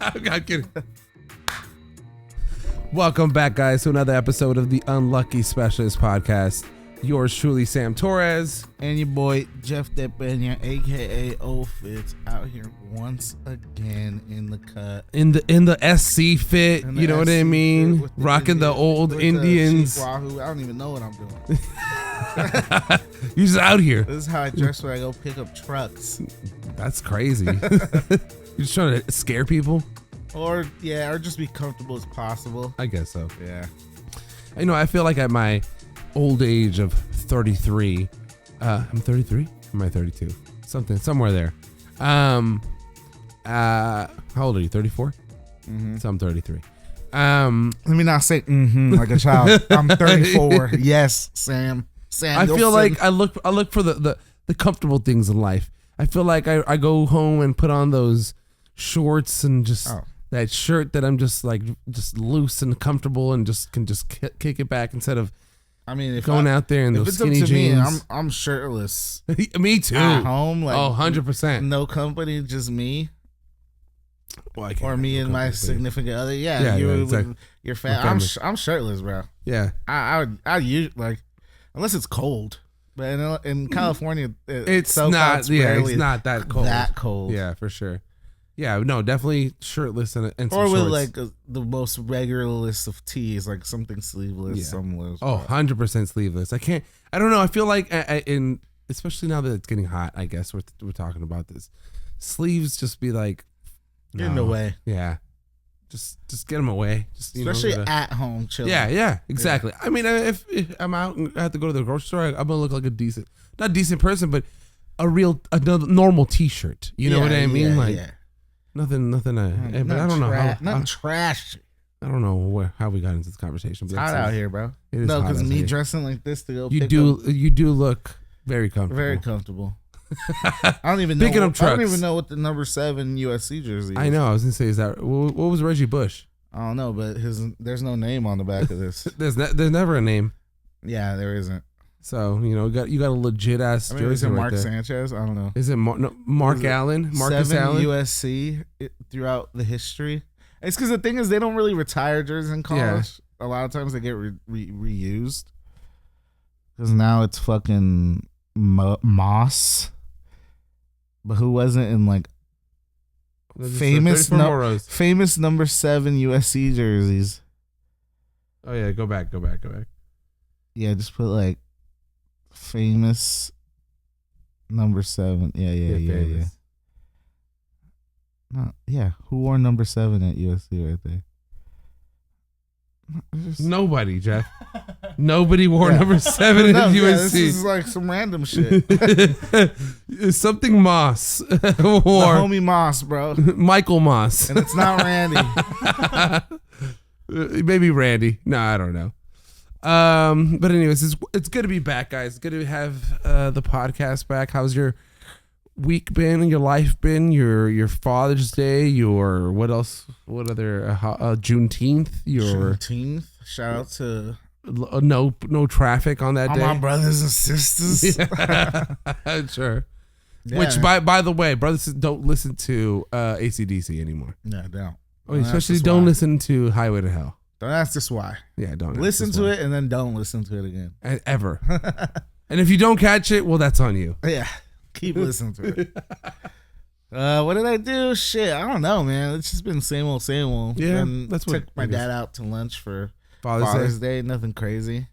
I'm kidding. Welcome back, guys, to another episode of the Unlucky Specialist Podcast. Yours truly, Sam Torres. And your boy, Jeff Depena, a.k.a. O-Fits, out here once again in the cut. In the SC fit, you know what I mean? Rocking the old Indians. I don't even know what I'm doing. You're just out here. This is how I dress when I go pick up trucks. That's crazy. You're just trying to scare people? Or just be comfortable as possible. I guess so. Yeah. You know, I feel like at my old age of 33, I'm 33? Or am I 32? Somewhere there. How old are you? 34? Mm-hmm. So I'm 33. Let me not say like a child. I'm 34. Yes, Sam. I feel like I look for the comfortable things in life. I feel like I go home and put on those shorts and just that shirt that I'm just loose and comfortable and can kick it back instead of if going out there in those skinny jeans. I'm shirtless. Me too. At home, 100%. No company, just me. Well, or me and my significant other. Yeah, exactly. Your family. I'm shirtless, bro. Yeah. I use unless it's cold. But in California, it's not that cold. That cold. Yeah, for sure. Yeah, no, definitely shirtless and some or with shorts. The most regular list of tees, like something sleeveless, some loose. 100% sleeveless. I don't know. I feel like especially now that it's getting hot, I guess we're talking about this. Sleeves just be like get in the way. Yeah. Just get them away. Just especially at home, chilling. Yeah, exactly. Yeah. I mean, if I'm out and I have to go to the grocery store, I'm gonna look like not decent person, but a normal T-shirt. You know what I mean? Nothing. But I don't know how. Nothing trash. I don't know how we got into this conversation. It's hot out here, bro. It is no, because me dressing like this to go. You do look very comfortable. Very comfortable. I don't even know. Picking up trucks. I don't even know what the number 7 USC jersey is. I know. I was gonna say, is that what was Reggie Bush? I don't know, but there's no name on the back of this. there's never a name. Yeah, there isn't. So you got a legit ass jersey. Is it Mark there. Sanchez? I don't know. Is it Mark Allen? Marcus 7 Allen? USC throughout the history. It's because the thing is they don't really retire jerseys in college. Yeah. A lot of times they get reused. Because now it's fucking Moss. But who wasn't in famous number 7 USC jerseys? Oh yeah, go back. Yeah, just put famous number 7. Yeah. Who wore number 7 at USC right there? Nobody, Jeff. Nobody wore number 7 at USC. This is like some random shit. Something Moss wore. The homie Moss, bro. Michael Moss. And it's not Randy. Maybe Randy. No, I don't know. But anyways, it's good to be back, guys. It's good to have the podcast back. How's your week been? Your life been? Your Father's Day? Your what else? What other Juneteenth? Juneteenth. Shout out to no traffic on that day. All my brothers and sisters. Yeah. Sure. Yeah. Which by the way, brothers don't listen to AC/DC anymore. No, don't. Especially don't listen to Highway to Hell. Don't ask us why. Yeah, don't listen to it and then don't listen to it again. Ever. And if you don't catch it, well, that's on you. Yeah. Keep listening to it. What did I do? Shit, I don't know, man. It's just been same old. Yeah, that's what. Took my dad out to lunch for Father's Day. Nothing crazy.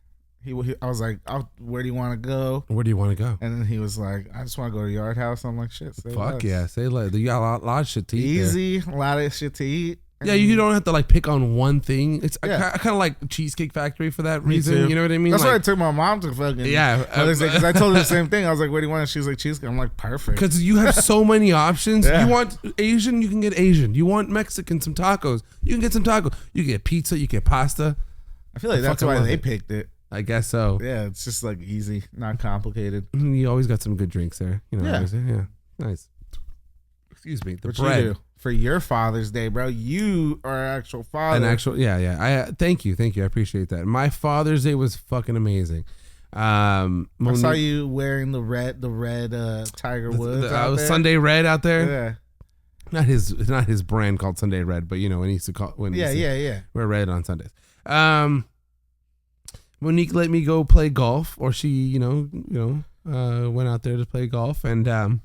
I was like, where do you want to go? Where do you want to go? And then he was like, I just want to go to Yard House. I'm like, shit. Fuck yeah, say less. You got a lot of shit to eat. Easy, a lot of shit to eat. Yeah, you don't have to pick on one thing. It's I kind of like Cheesecake Factory for that reason. Too. You know what I mean? That's why I took my mom to fucking because I told her the same thing. I was like, "What do you want?" She's like, "Cheesecake." I'm like, "Perfect." Because you have so many options. You want Asian, you can get Asian. You want Mexican, some tacos. You can get some tacos. You can get pizza. You get pasta. I feel like that's why they picked it. I guess so. Yeah, it's just easy, not complicated. You always got some good drinks there. Yeah, nice. Excuse me. The bread. You do for your Father's Day, bro. You are an actual father. I thank you. I appreciate that. My Father's Day was fucking amazing. I saw you wearing the red Tiger Woods. Sunday red out there. Yeah. Not his brand called Sunday Red, but when he used to call wear red on Sundays. Monique let me go play golf, or she went out there to play golf and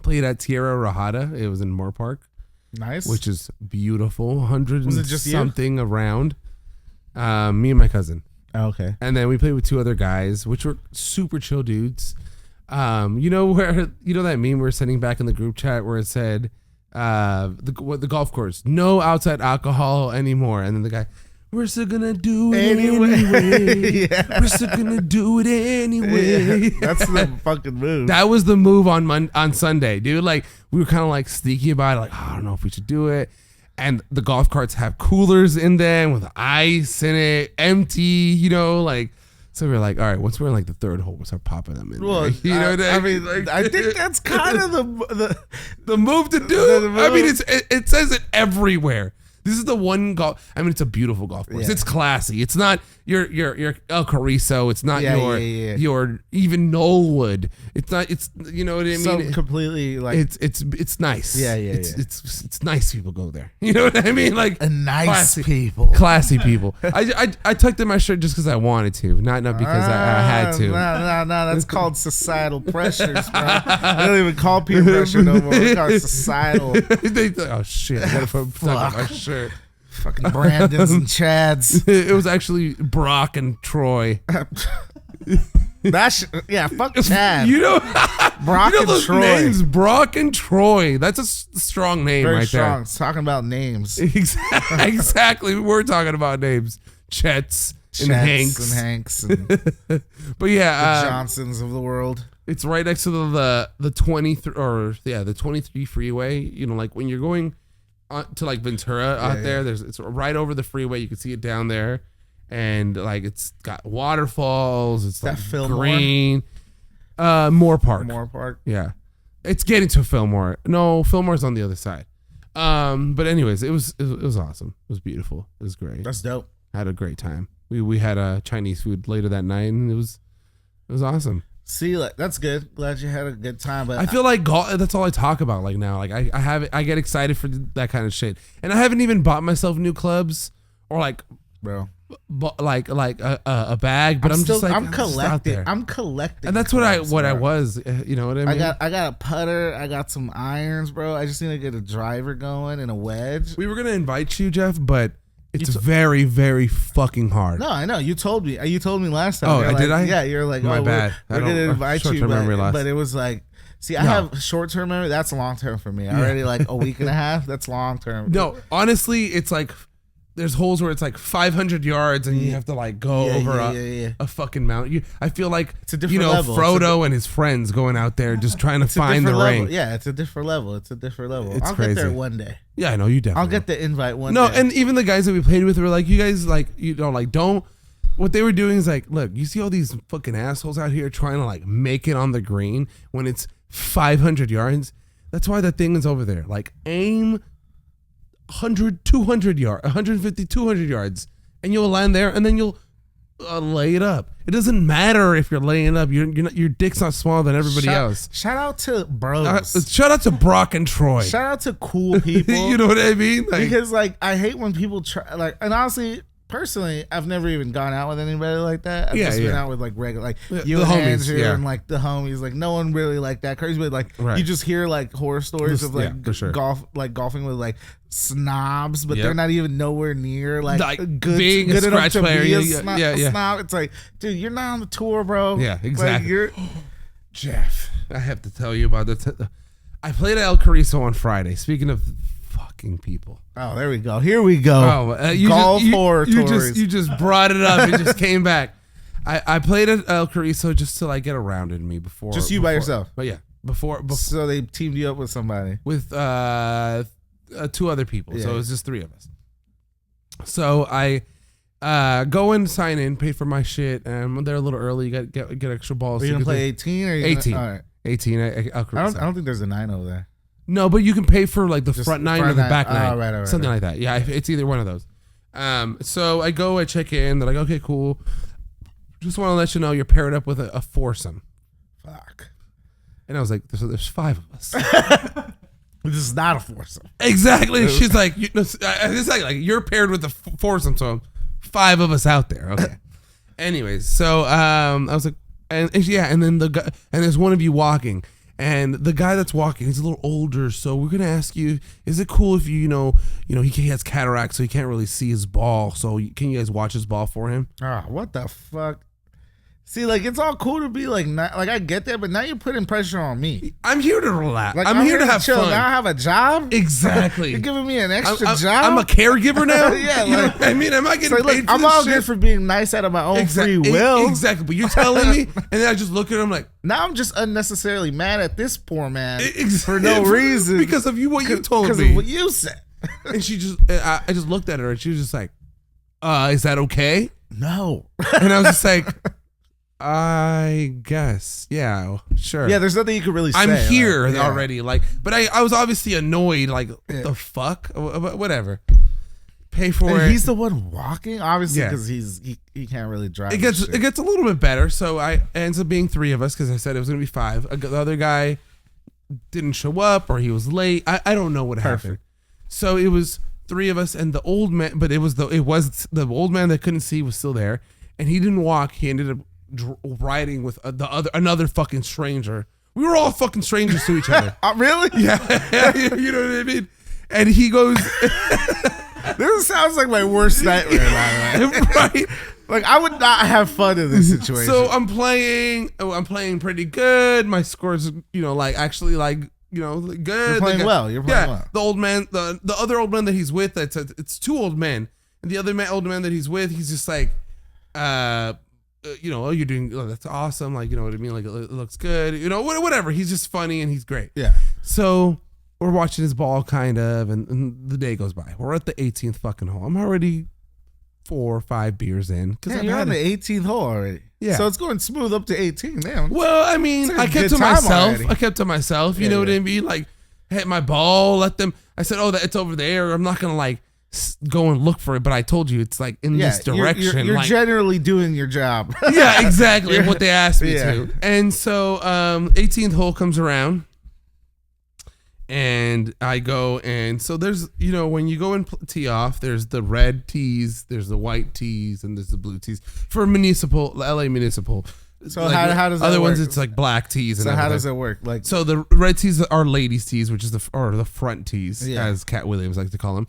played at Tierra Rajada. It was in Moore Park. Nice. Which is beautiful. 100 was and it just something around. Me and my cousin. Oh, okay. And then we played with 2 other guys, which were super chill dudes. That meme we're sending back in the group chat where it said the golf course, no outside alcohol anymore. And then the guy, we're still gonna do it anyway. Yeah. We're still gonna do it anyway. Yeah, that's the fucking move. That was the move on Sunday, dude. Like we were kind of like sneaky about it, like I don't know if we should do it. And the golf carts have coolers in them with ice in it, empty, So we were like, all right, once we're in like the 3rd hole, we'll start popping them in. Well, there. I mean, I think that's kind of the move to do. I mean, it says it everywhere. This is the one golf. I mean, it's a beautiful golf course. Yeah. It's classy. It's not your El Carrizo. It's not your even Knollwood. It's not. It's you know what I mean. So completely like it's nice. Yeah. It's nice people go there. You know what I mean? Like nice classy people. I tucked in my shirt just because I wanted to, not because I had to. No. That's called societal pressures, bro. They don't even call peer pressure no more. It's called societal. Oh shit! I gotta put my shirt. Fucking Brandons and Chads. It was actually Brock and Troy. Fuck Chad. Brock and those Troy. Names, Brock and Troy. That's a strong name. Very right strong. There. It's talking about names. Exactly. We're talking about names. Chet's and Hanks. But yeah, the Johnsons of the world. It's right next to the 23 freeway. Like when you're going to like Ventura out there, it's right over the freeway. You can see it down there, and like it's got waterfalls. It's like green. Moore Park. Yeah, it's getting to Fillmore. No, Fillmore's on the other side. But anyways, it was awesome. It was beautiful. It was great. That's dope. I had a great time. We had Chinese food later that night, and it was awesome. See, like that's good. Glad you had a good time. But I feel like golf, that's all I talk about. Like now, like I get excited for that kind of shit, and I haven't even bought myself new clubs or like, bro, a bag. But I'm collecting. I'm collecting, and that's clubs, what I was. You know what I mean? I got a putter. I got some irons, bro. I just need to get a driver going and a wedge. We were gonna invite you, Jeff, but it's very, very fucking hard. No, I know. You told me. You told me last time. Oh, did I? Yeah, you're like, my bad. We're going to invite you. But it was like, see, I have short-term memory. That's long-term for me. Already like a week and a half. That's long-term. No, honestly, it's like, there's holes where it's like 500 yards and you have to like go over a fucking mountain. I feel like it's a different level. Frodo and his friends going out there just trying to find the ring. Yeah, it's a different level. It's I'll crazy. Get there one day. Yeah, I know you definitely. I'll get the invite one day. No, and even the guys that we played with were like, you guys like don't. What they were doing is like, look, you see all these fucking assholes out here trying to like make it on the green when it's 500 yards. That's why that thing is over there. Like aim 100, 200 yards, 150, 200 yards, and you'll land there, and then you'll lay it up. It doesn't matter if you're laying it up. Your dick's not smaller than everybody else. Shout out to bros. Shout out to Brock and Troy. Shout out to cool people. You know what I mean? Like, because like I hate when people try like, and honestly, personally, I've never even gone out with anybody like that. I've just been out with like regular, like you and Andrew and like the homies. Like no one really like that crazy, but like you just hear like horror stories of like golfing with like snobs, but they're not even nowhere near like good, being good a scratch player. Be a snob. It's like, dude, you're not on the tour, bro. Yeah, exactly. Like, Jeff, I have to tell you about the. I played at El Carrizo on Friday. Speaking of fucking people. Oh, there we go. Here we go. Golf horror stories. You just brought it up. It just came back. I played at El Carrizo just to like get around in me before. Just you by yourself. But yeah, before. So they teamed you up with somebody. With 2 other people. So it was just 3 of us. So I go and sign in, pay for my shit, and I'm there a little early. You get extra balls. Are you gonna play 18 or 18? All right. 18 at El Carrizo. I don't think there's a 9 over there. No, but you can pay for like the front 9 or the back 9. Right, something like that. Yeah, it's either one of those. So I go, I check in. They're like, okay, cool. Just want to let you know you're paired up with a foursome. Fuck. And I was like, there's 5 of us. This is not a foursome. Exactly. She's like, it's like you're paired with a foursome, so 5 of us out there. Okay. Anyways, so I was like, and then the guy, and there's one of you walking, and the guy that's walking, he's a little older, so we're gonna ask you, is it cool if you know he has cataracts, so he can't really see his ball, so can you guys watch his ball for him? What the fuck? See, like, it's all cool to be like, not, like I get that, but now you're putting pressure on me. I'm here to relax. Like, I'm here to have chill. fun. Now I have a job. Exactly. You're giving me an extra job. I'm a caregiver now. Yeah, you know what I mean, am I getting paid for I'm this all shit? good for being nice out of my own free will. Exactly. But you're telling me, and then I just look at him like, now I'm just unnecessarily mad at this poor man for no reason because of what you told me. Because of what you said. And she just, I just looked at her, and she was just like, "Is that okay?" No. And I was just like, I guess, yeah, sure. Yeah, there's nothing you could really say. I'm here already, like, but I was obviously annoyed, like, what the fuck, whatever. Pay for it. He's the one walking, obviously, because he can't really drive. It gets a little bit better, so it ends up being 3 of us because I said it was gonna be 5. The other guy didn't show up or he was late. I don't know what happened. So it was 3 of us and the old man, but it was the old man that couldn't see was still there, and he didn't walk. He ended up riding with another fucking stranger. We were all fucking strangers to each other. Really? Yeah, you know what I mean. And he goes, "This sounds like my worst nightmare." Right? Like, I would not have fun in this situation. So I'm playing pretty good. My scores, actually good. You're playing well. You're playing well. The old man, the other old man that he's with, it's 2 old men, and the other old man that he's with, he's just like, you're doing, that's awesome. Like, you know what I mean? Like, it looks good. Whatever. He's just funny and he's great. Yeah. So we're watching his ball kind of, and the day goes by. We're at the 18th fucking hole. I'm already 4 or 5 beers in. Yeah, you're on the 18th hole already. Yeah. So it's going smooth up to 18. Damn. Well, I mean, I kept to myself. You know what I mean? Like, hit my ball, let them. I said, it's over there. I'm not gonna like go and look for it, but I told you it's like in this direction. You're generally doing your job. Yeah, exactly. What they asked me to. And so 18th hole comes around, and I go, and so there's, when you go and tee off, there's the red tees, there's the white tees, and there's the blue tees for municipal, LA municipal. So like, how does that other work? ones it's like black tees. So how does it work? Like, so the red tees are ladies tees, which is the front tees, as Cat Williams likes to call them.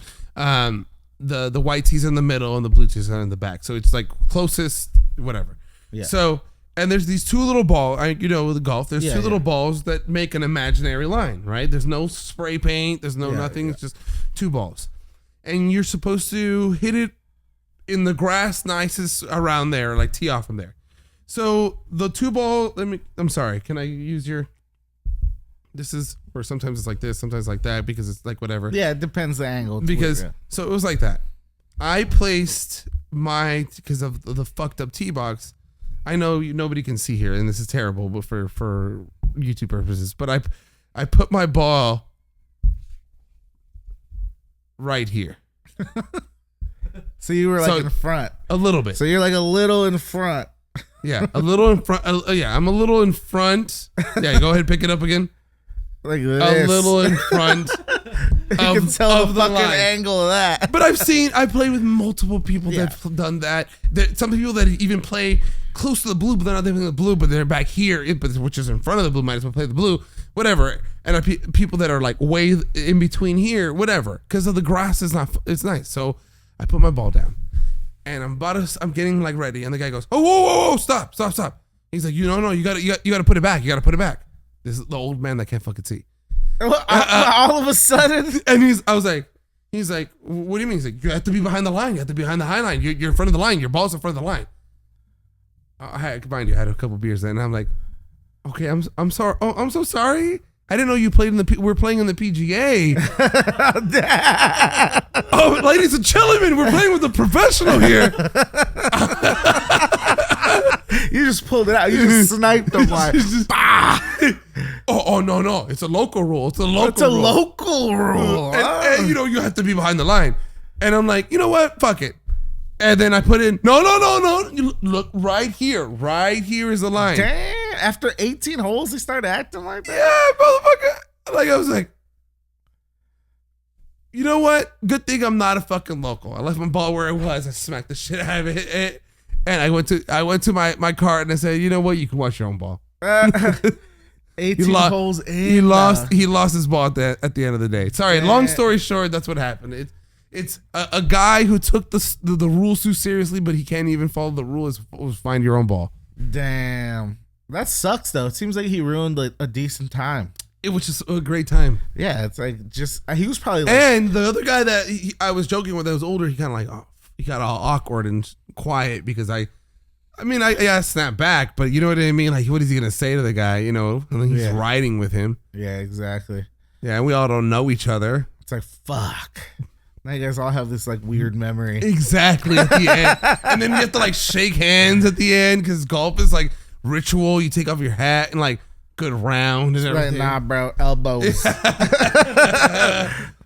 The white tees in the middle and the blue tees are in the back. So it's like closest, whatever. Yeah. So, and there's these 2 little balls. With golf, there's 2 little balls that make an imaginary line, right? There's no spray paint. There's no nothing. It's just 2 balls, and you're supposed to hit it in the grass, nicest around there, like tee off from there. So the 2 ball. I'm sorry. Can I use your? This is, or sometimes it's like this, sometimes like that, because it's like whatever. Yeah, it depends the angle. So it was like that. I placed because of the fucked up tee box. I know nobody can see here, and this is terrible, but for YouTube purposes. But I put my ball right here. So you were like in front. A little bit. So you're like a little in front. Yeah, a little in front. I'm a little in front. Yeah, go ahead and pick it up again. Like this. A little in front. You can tell the fucking angle of that. But I've played with multiple people that've done that. Some people that even play close to the blue, but they're not even the blue, but they're back here, which is in front of the blue. Might as well play the blue, whatever. And people that are like way in between here, whatever, because of the grass is not. It's nice. So I put my ball down, and I'm getting like ready, and the guy goes, "Oh, whoa, stop!" He's like, no, you got to put it back. You got to put it back. This is the old man that can't fucking see. All of a sudden, and he's like, what do you mean? He's like, you have to be behind the line. You have to be behind the high line. You're in front of the line. Your ball's in front of the line. I had a couple beers then, and I'm like, okay, I'm sorry. Oh, I'm so sorry. I didn't know you played we're playing in the PGA. Oh, ladies and gentlemen, we're playing with a professional here. You just pulled it out. You just sniped them like, bah! Oh, no. It's a local rule. It's a local rule. And you have to be behind the line. And I'm like, you know what? Fuck it. And then I put in, no. You look right here. Right here is the line. Damn. After 18 holes, he started acting like that? Yeah, motherfucker. Like, I was like, You know what? Good thing I'm not a fucking local. I left my ball where it was. I smacked the shit out of it. And I went to my car and I said, you know what? You can watch your own ball. 18 holes in. He lost his ball at the end of the day. Sorry, long story short, that's what happened. It's a guy who took the rules too seriously, but he can't even follow the rules. Find your own ball. Damn. That sucks, though. It seems like he ruined a decent time. It was just a great time. Yeah, it's like he was probably like. And the other guy that I was joking with that was older, he kind of like, he got all awkward and quiet because I snapped back, but you know what I mean? Like, what is he going to say to the guy, you know? And then he's riding with him. Yeah, exactly. Yeah, and we all don't know each other. It's like, fuck. Now you guys all have this like weird memory. Exactly, at the end. And then you have to like shake hands at the end because golf is like ritual. You take off your hat and like good round and everything. Right, nah, bro, elbows.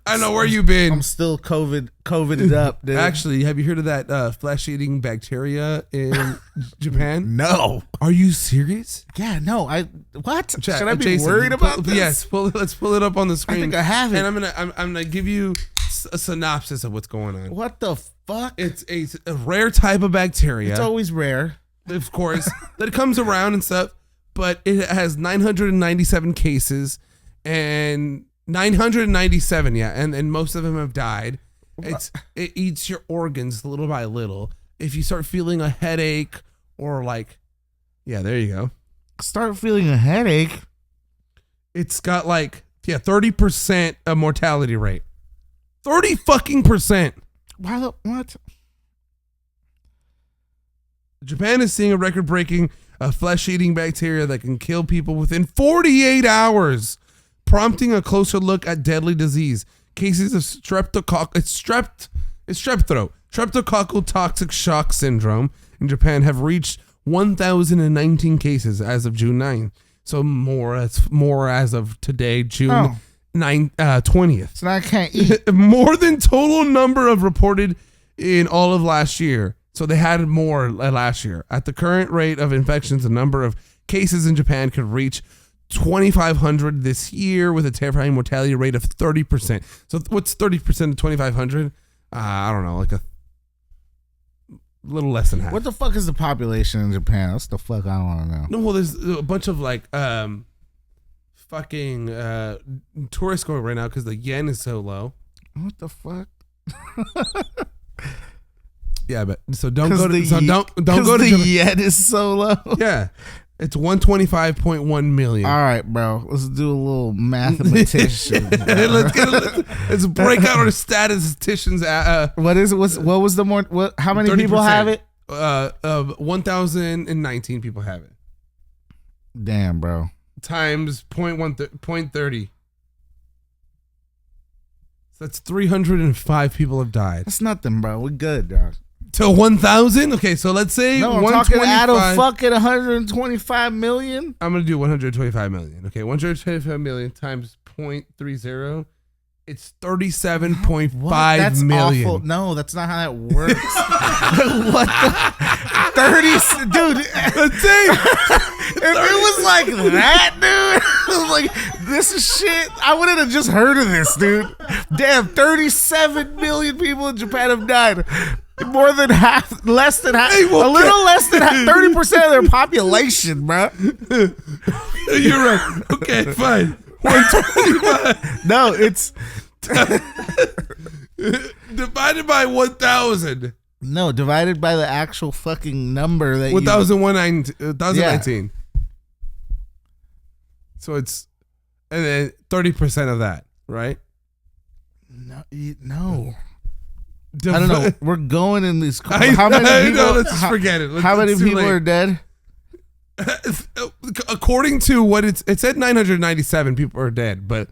I know where you been. I'm still COVIDed up, dude. Actually, have you heard of that flesh-eating bacteria in Japan? No. Are you serious? Yeah, no. What? Should I be worried about this? Yes. Let's pull it up on the screen. I think I have it. And I'm gonna give you a synopsis of what's going on. What the fuck? It's a rare type of bacteria. It's always rare, of course, that it comes around and stuff. But it has 997 cases and 997, yeah, and most of them have died. It eats your organs little by little. If you start feeling a headache or like, yeah, there you go. Start feeling a headache. It's got like 30% of mortality rate. 30 fucking %. What? Japan is seeing a record-breaking flesh-eating bacteria that can kill people within 48 hours. Prompting a closer look at deadly disease. Cases of streptococcal toxic shock syndrome in Japan have reached 1,019 cases as of June 9th. So more as of today, June 20th. So now I can't eat. More than total number of reported in all of last year. So they had more last year. At the current rate of infections, the number of cases in Japan could reach 2,500 this year with a terrifying mortality rate of 30%. So what's 30% of 2,500? I don't know, like a little less than half. What the fuck is the population in Japan? That's the fuck I want to know. No, well, there's a bunch of like fucking tourists going right now because the yen is so low. What the fuck? Yeah, but so don't go to don't go to the yen is so low. Yeah. It's 125.1 million. All right, bro. Let's do a little mathematician. let's break out our statisticians. What was the more? How many 30%. People have it? 1,019 people have it. Damn, bro. Times 0.30. So that's 305 people have died. That's nothing, bro. We're good, dog. To 1,000? Okay, so let's say no, I'm talking out of fucking 125 million. I'm going to do 125 million. Okay, 125 million times 0.30. It's 37.5 million. Awful. No, that's not how that works. What the 30, dude. If it was like that, dude, I was like, this is shit. I wouldn't have just heard of this, dude. Damn, 37 million people in Japan have died. More than half, less than half, a little less than 30% of their population, bro. You're right. Okay, fine. 125. No, it's divided by 1,000. No, divided by the actual fucking number that 1,019. Yeah. So it's, and then 30% of that, right? No. I don't know. We're going in these. How many people? Let's just forget it. How many people are dead? According to what it said, 997 people are dead, but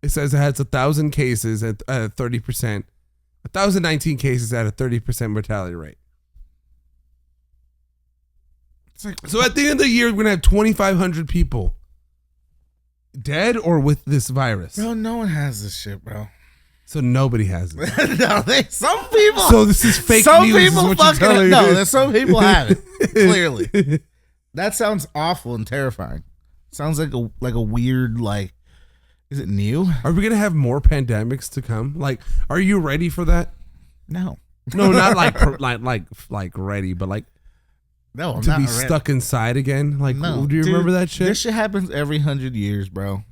it says it has 1,000 cases at 30%, 1,019 cases at a 30% mortality rate. So at the end of the year, we're gonna have 2,500 people dead or with this virus. Bro, no one has this shit, bro. So nobody has it. No, some people. So this is fake some news. People no, some people have it. Clearly, that sounds awful and terrifying. Sounds like a weird Is it new? Are we gonna have more pandemics to come? Like, are you ready for that? No. No, not like ready, but like no, I'm to not be ready. stuck inside again. Like, No, do you dude, remember that shit? This shit happens every 100 years, bro.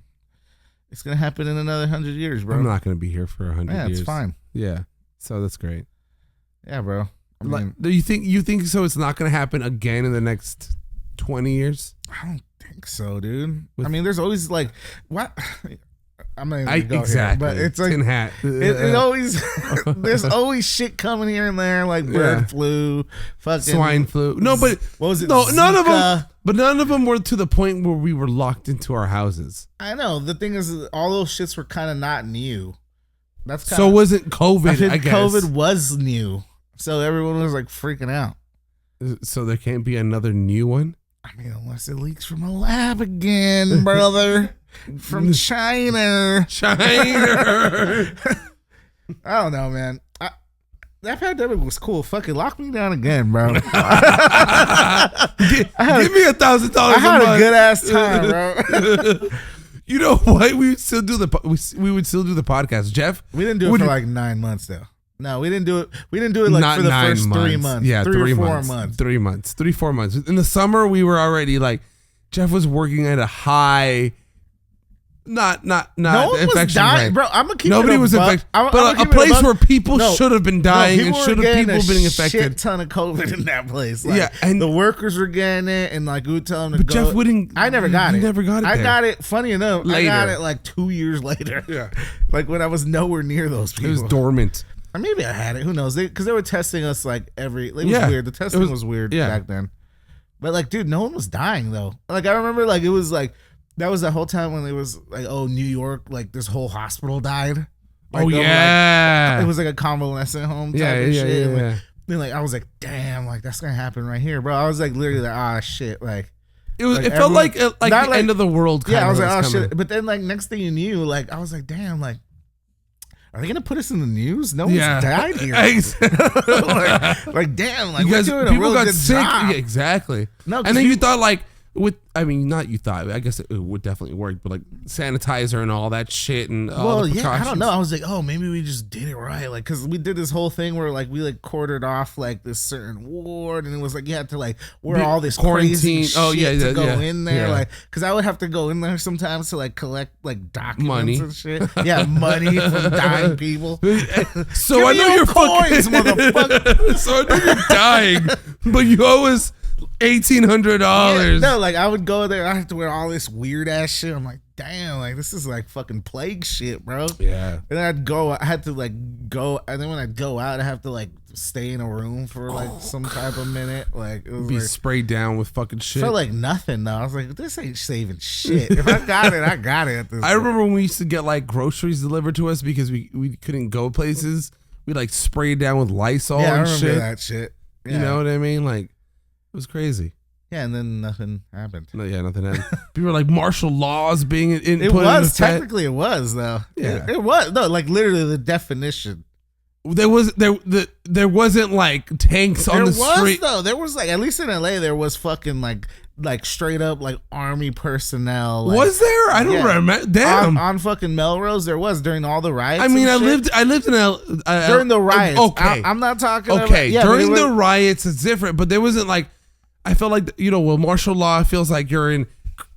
It's gonna happen in another 100 years, bro. I'm not gonna be here for 100 years. Yeah, it's fine. Yeah, so that's great. Yeah, bro. Do you think so? It's not gonna happen again in the next 20 years? I don't think so, dude. I mean, there's always like what. I'm not even gonna go exactly. here, but it's like tin hat. it always there's always shit coming here and there, like bird flu, fucking swine flu. No, but what was it? No, none of Zika? them. But none of them were to the point where we were locked into our houses. I know. The thing is, all those shits were kind of not new. That's kinda, so wasn't COVID. I guess COVID was new, so everyone was like freaking out. So there can't be another new one. I mean, unless it leaks from a lab again, brother. From China. China. I don't know, man. That pandemic was cool. Fucking lock me down again, bro. Give me $1,000. I had a good ass time, bro. You know what? We would still do the podcast. Jeff, we didn't do it for like 9 months though. No, we didn't do it. We didn't do it like for the first 3 months. Yeah, 3 or 4 months. 3 months. 3-4 months. In the summer, we were already like, Jeff was working at a high. Not no one was dying, rate. bro. I'm gonna keep Nobody it was infected, but a place where people should have been dying and should have people been infected. Shit ton of COVID in that place. Like, yeah, and the workers were getting it, and like we would tell them to but go. Jeff wouldn't. I never got it. Never got it. I got it. Funny enough, later. I got it like 2 years later. Yeah, like when I was nowhere near those people. It was dormant. Or maybe I had it. Who knows? Because they were testing us like every. It was weird. The testing was weird back then. But like, dude, no one was dying though. Like I remember, like it was like. That was the whole time when it was like, oh, New York, like this whole hospital died. Like, yeah. It was like a convalescent home type of shit. Yeah. Then like I was like, damn, like that's gonna happen right here, bro. I was like literally like, ah, shit, like it was. Like, it felt like the end of the world. Yeah, I was like, oh shit. But then like next thing you knew, like I was like, damn, like are they gonna put us in the news? No one's died here. like damn, like you guys, we're doing people a real got good sick. job. Yeah, exactly. No, and then you thought like. Not you thought. I guess it would definitely work, but like sanitizer and all that shit and all the precautions. I don't know. I was like, oh, maybe we just did it right, like because we did this whole thing where like we like quartered off like this certain ward, and it was like you had to like wear all this quarantine shit to go in there, like because I would have to go in there sometimes to like collect like documents and shit. Yeah, money from dying people. So I know you're coins, motherfucker. So I know you're dying, but you owe us $1,800. Yeah, no, like I would go there. I have to wear all this weird ass shit. I'm like, damn, like this is like fucking plague shit, bro. Yeah. And I'd go. I had to like go, and then when I go out, I have to like stay in a room for like some type of minute. Like it was be like, sprayed down with fucking shit. Felt like nothing though. I was like, this ain't saving shit. If I got it, I got it. At this I remember when we used to get like groceries delivered to us because we couldn't go places. We like sprayed down with Lysol and shit. I remember that shit. Yeah. You know what I mean? Like. It was crazy. Yeah, and then nothing happened. No, yeah, nothing happened. People were like martial laws being in. It was technically it was though. Yeah, it was no, like literally the definition. There wasn't like tanks on the street. There was like at least in LA there was fucking like straight up like army personnel. Like, was there? I don't remember. Damn. On fucking Melrose there was during all the riots. I mean, I lived in during the riots. Okay, I'm not talking. Okay, during the riots it's different, but there wasn't like. I felt like martial law feels like you're in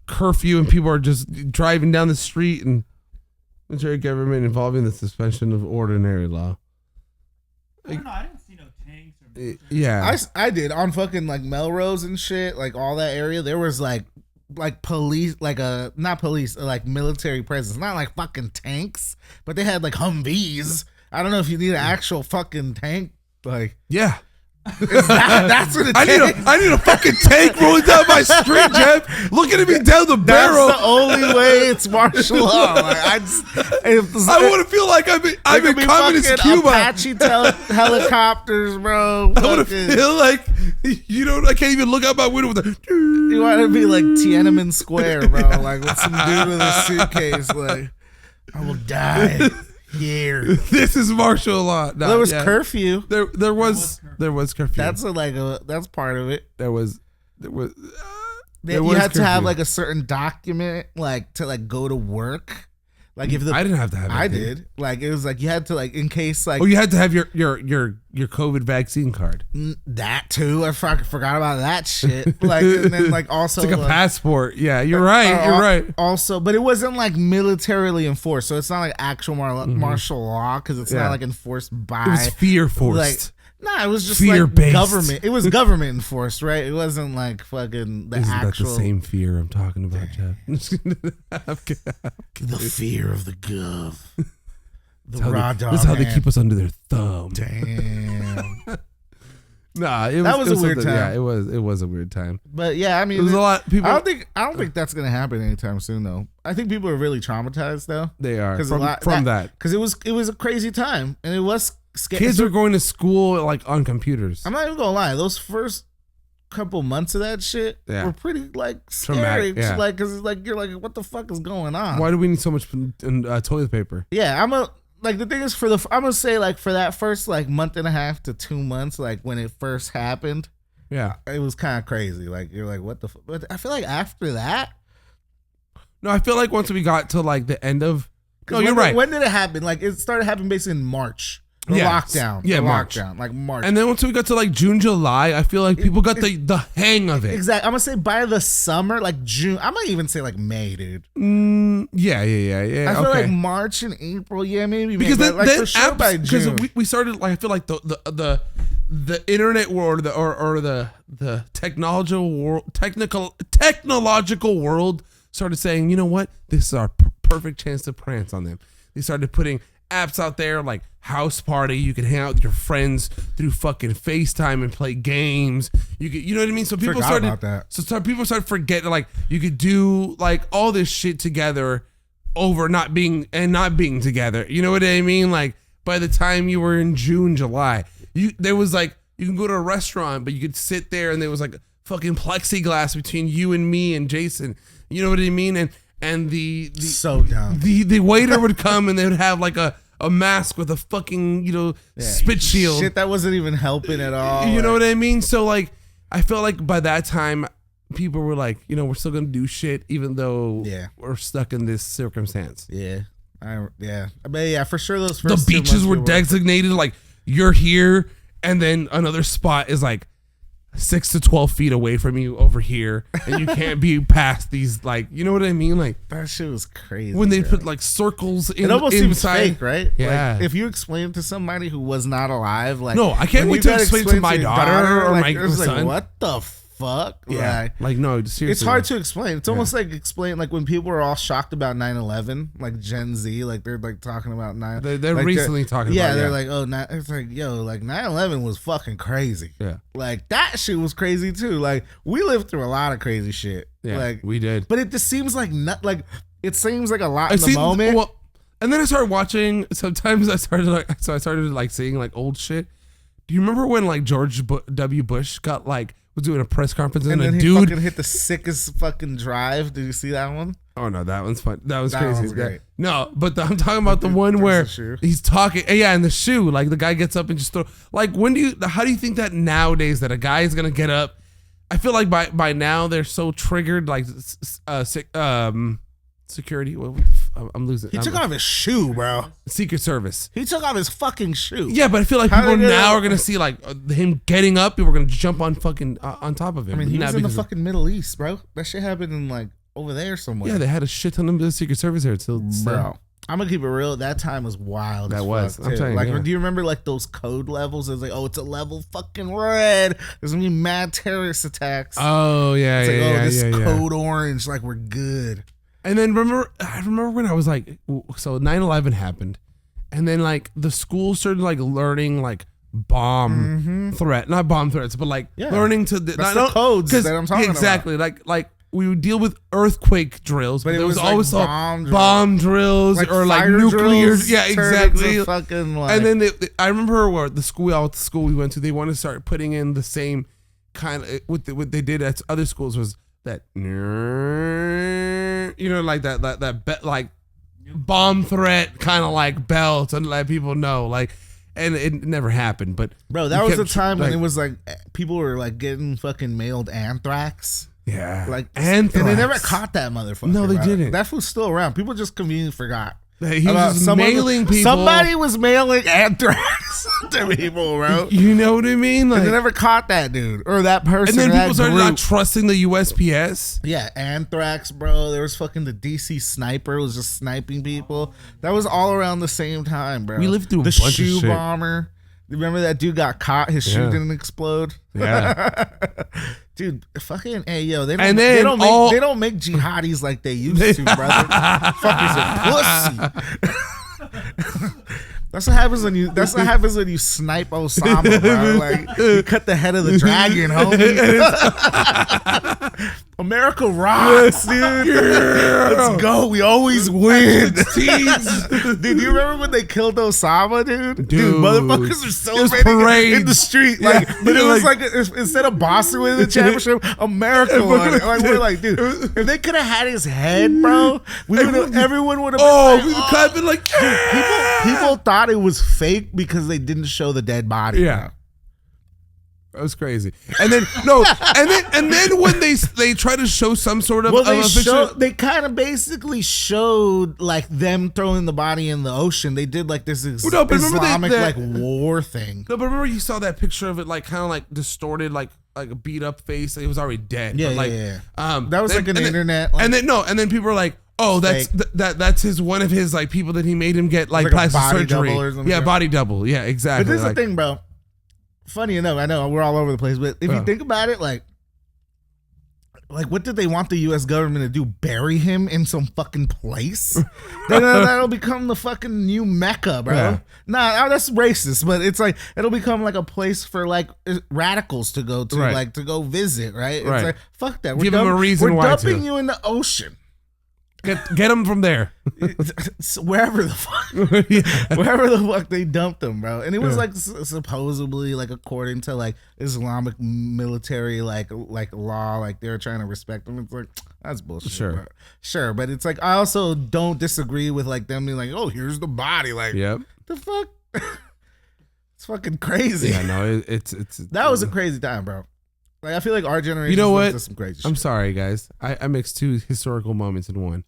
curfew and people are just driving down the street and military government involving the suspension of ordinary law. I don't know. I didn't see no tanks or. Yeah, I did on fucking like Melrose and shit, like all that area. There was like police, like not police, like military presence, not like fucking tanks, but they had like Humvees. I don't know if you need an actual fucking tank, like yeah. That's what it I need a fucking tank rolling down my street, Jeff. Looking at me down the barrel. That's the only way it's martial law. Like, I want to feel like I'm in communist Cuba. Apache helicopters, bro. I want to feel like I can't even look out my window with You want to be like Tiananmen Square, bro. Like with some dude with a suitcase. Like I will die. Here. This is martial law. No, there was curfew. There was curfew. That's that's part of it. You had to have like a certain document like to like go to work. Like if I didn't have to have it. I did. Like it was like you had to like in case like. Oh, you had to have your COVID vaccine card. That too. I forgot about that shit. Like and then like also it's like a passport. Yeah, you're right. You're right. Also, but it wasn't like militarily enforced, so it's not like actual martial law because it's not like enforced by. It was fear forced. Like, nah, it was just fear-based. like government. It was government enforced, right? It wasn't like fucking the Isn't actual. that the same fear I'm talking about, Jeff? The fear of the gov. The raw dog. That's how they keep us under their thumb. Damn. Nah, it was. That was a weird time. Yeah, it was a weird time. But yeah, I mean, there was a lot. People. I don't think that's gonna happen anytime soon, though. I think people are really traumatized, though. They are from that because it was a crazy time, and it was. Kids were going to school like on computers. I'm not even gonna lie; those first couple months of that shit were pretty like scary. Yeah. Like, cause it's like you're like, what the fuck is going on? Why do we need so much toilet paper? Yeah, the thing is I'm gonna say like for that first like month and a half to 2 months, like when it first happened, yeah, it was kind of crazy. Like you're like, what the? But I feel like after that, no, I feel like once we got to like the end of, no, you're right. When did it happen? Like it started happening basically in March. Lockdown. Yeah, March. Like March. And then once we got to like June, July, I feel like people got the hang of it. Exactly. I'm going to say by the summer, like June. I might even say like May, dude. Yeah. I feel like March and April, maybe. Because May, then for sure by June. Because we started, like, I feel like the internet world or the technological world started saying, you know what? This is our perfect chance to prance on them. They started putting apps out there like House Party. You can hang out with your friends through fucking FaceTime and play games. You know what I mean? So people started forgetting like you could do like all this shit together over not being together. You know what I mean? Like by the time you were in June, July, there was like you can go to a restaurant, but you could sit there and there was like fucking plexiglass between you and me and Jason. You know what I mean? And the so dumb. The waiter would come and they would have like a mask with a fucking, spit shield. Shit that wasn't even helping at all. You know what I mean? So like I felt like by that time people were like, we're still gonna do shit even though we're stuck in this circumstance. Yeah. But yeah, for sure those first the beaches were designated like you're here and then another spot is like 6 to 12 feet away from you over here, and you can't be past these, like, you know what I mean? Like that shit was crazy. When they put like circles in, it almost seems fake, right? Yeah. Like, if you explain it to somebody who was not alive, like, no, I can't wait to explain to my daughter or my son. Like, what the fuck? Yeah. Like no, seriously. It's hard to explain. It's almost like explain like when people were all shocked about 9/11, like Gen Z, like they're like talking about 9. They're like recently talking about. Yeah, they're like, it's like, yo, like 9/11 was fucking crazy. Yeah, like that shit was crazy too. Like we lived through a lot of crazy shit. Yeah, like we did. But it just seems like it seems like a lot in the moment. Well, and then I started watching. Sometimes I started seeing like old shit. Do you remember when like George W. Bush was doing a press conference and then a he dude fucking hit the sickest fucking drive? Did you see that one? Oh no, that one's fun. That was crazy. One's great. No, but I'm talking about the one where he's talking. Yeah, in the shoe, like the guy gets up and just throw. Like how do you think that nowadays that a guy is gonna get up? I feel like by now they're so triggered, like security. I'm losing. He took off his shoe, bro. Secret Service. He took off his fucking shoe. Yeah, but I feel like people now are gonna see like him getting up. People are gonna jump on fucking on top of him. I mean, he was in the fucking Middle East, bro. That shit happened in like over there somewhere. Yeah, they had a shit ton of the Secret Service there too, bro. I'm gonna keep it real. That time was wild. That was. I'm telling you. Like, do you remember like those code levels? It was like, it's a level fucking red. There's gonna be mad terrorist attacks. Oh yeah, it's like, code orange. Like we're good. And then I remember when I was like, so 9/11 happened, and then like the school started like learning like bomb threat, not bomb threats, but like learning to the codes that I'm talking about. Like we would deal with earthquake drills, but there was always like bomb drills or like nuclear. Drills, yeah, exactly. Fucking, like, and then I remember where the school we went to, they wanted to start putting in the same kind of what they did at other schools was that like that like bomb threat kind of like bell to let people know, like, and it never happened. But bro, that was the time when it was like people were like getting fucking mailed anthrax. Yeah, like anthrax, and they never caught that motherfucker. No, they didn't. That was still around. People just conveniently forgot. He was just mailing people. Somebody was mailing anthrax to people, bro. You know what I mean? Like, and they never caught that dude or that person. And then or people started not trusting the USPS. Yeah, anthrax, bro. There was fucking the DC sniper was just sniping people. That was all around the same time, bro. We lived through the a bunch shoe of shit. bomber. Remember that dude got caught? His shoe didn't explode. Yeah, dude. Fucking hey yo, they don't make jihadis like they used to, brother. Fuckers are pussy. That's what happens when you snipe Osama, bro. Like you cut the head of the dragon, homie. America rocks, dude. Let's go. We always win. Dude, you remember when they killed Osama, dude? Dude, motherfuckers are celebrating in the street. Like, but it was like instead of Boston winning the championship, America won. Like we're like, dude, if they could have had his head, bro, everyone would have been we clapping like, people thought it was fake because they didn't show the dead body. Yeah. That was crazy. And then and then when they try to show some sort of they kind of basically showed like them throwing the body in the ocean. They did like this Islamic like war thing. No, but remember you saw that picture of it like kind of like distorted, like a beat up face. It was already dead. Yeah, but that was like an internet. And then people were like, oh, that's one of his like people that he made him get like plastic surgery. Yeah, body double. Yeah, exactly. But this is the thing, bro. Funny enough, I know we're all over the place, but if you think about it, like what did they want the U.S. government to do? Bury him in some fucking place? That'll become the fucking new Mecca, bro. Yeah. Nah, that's racist, but it's like it'll become like a place for like radicals to go to, like to go visit, right? It's like fuck that. Give them a reason why dumping you in the ocean. Get them from there. Wherever the fuck they dumped them, bro. And it was like supposedly like according to like Islamic military like law, like they're trying to respect them. It's like that's bullshit. Sure, but it's like I also don't disagree with like them being like, oh, here's the body. Like, the fuck. It's fucking crazy. Yeah, no, it's that was a crazy time, bro. Like I feel like our generation. You know what? Some crazy I'm shit. sorry, guys. I mixed two historical moments in one.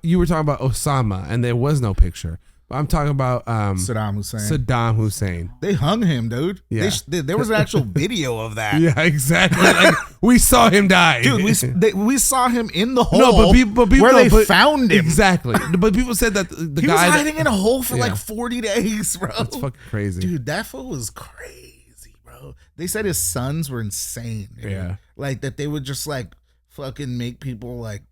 You were talking about Osama, and there was no picture. But I'm talking about Saddam Hussein. They hung him, dude. Yeah. There was an actual video of that. Yeah, exactly. Like, we saw him die, dude. We saw him in the hole. No, but people where they found him. Exactly. But people said that the he guy was hiding in a hole for like 40 days, bro. That's fucking crazy, dude. That fool was crazy, bro. They said his sons were insane. Dude. Yeah, like that they would just like fucking make people like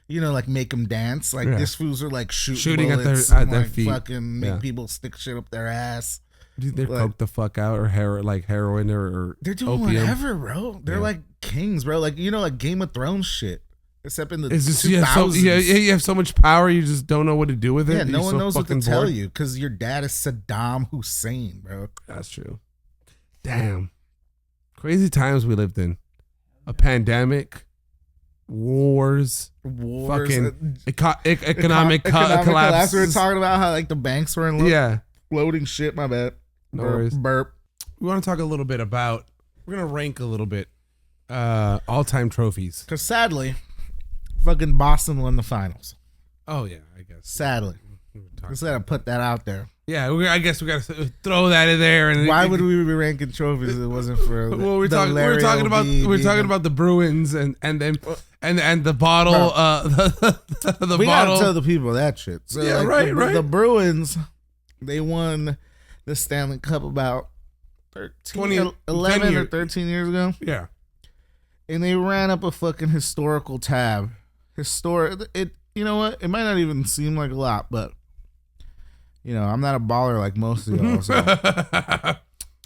you know, like make them dance. Like this fools are like shooting at their feet. Fucking make people stick shit up their ass. Dude, they're coked the fuck out or heroin or they're doing opium. Whatever, bro. They're like kings, bro. Like you know, like Game of Thrones shit. Except in the it's just 2000s. You have so much power, you just don't know what to do with it. Yeah, no one knows what to tell you because your dad is Saddam Hussein, bro. That's true. Damn, crazy times we lived in. A pandemic. Wars, fucking economic collapse. We were talking about how like the banks were in floating shit. My bad. No worries. Burp. We want to talk a little bit about. We're gonna rank a little bit. All-time trophies. Because sadly, fucking Boston won the finals. Oh yeah, I guess. Sadly, instead of put that out there. Yeah, I guess we got to throw that in there. And why would we be ranking trophies if it wasn't for? Well, we're talking about the Bruins and the bottle. We gotta tell the people that shit. So yeah, like, right. The Bruins, they won the Stanley Cup about 11 or 13 years ago. Yeah, and they ran up a fucking historical tab. It. You know what? It might not even seem like a lot, but. You know, I'm not a baller like most of y'all. So.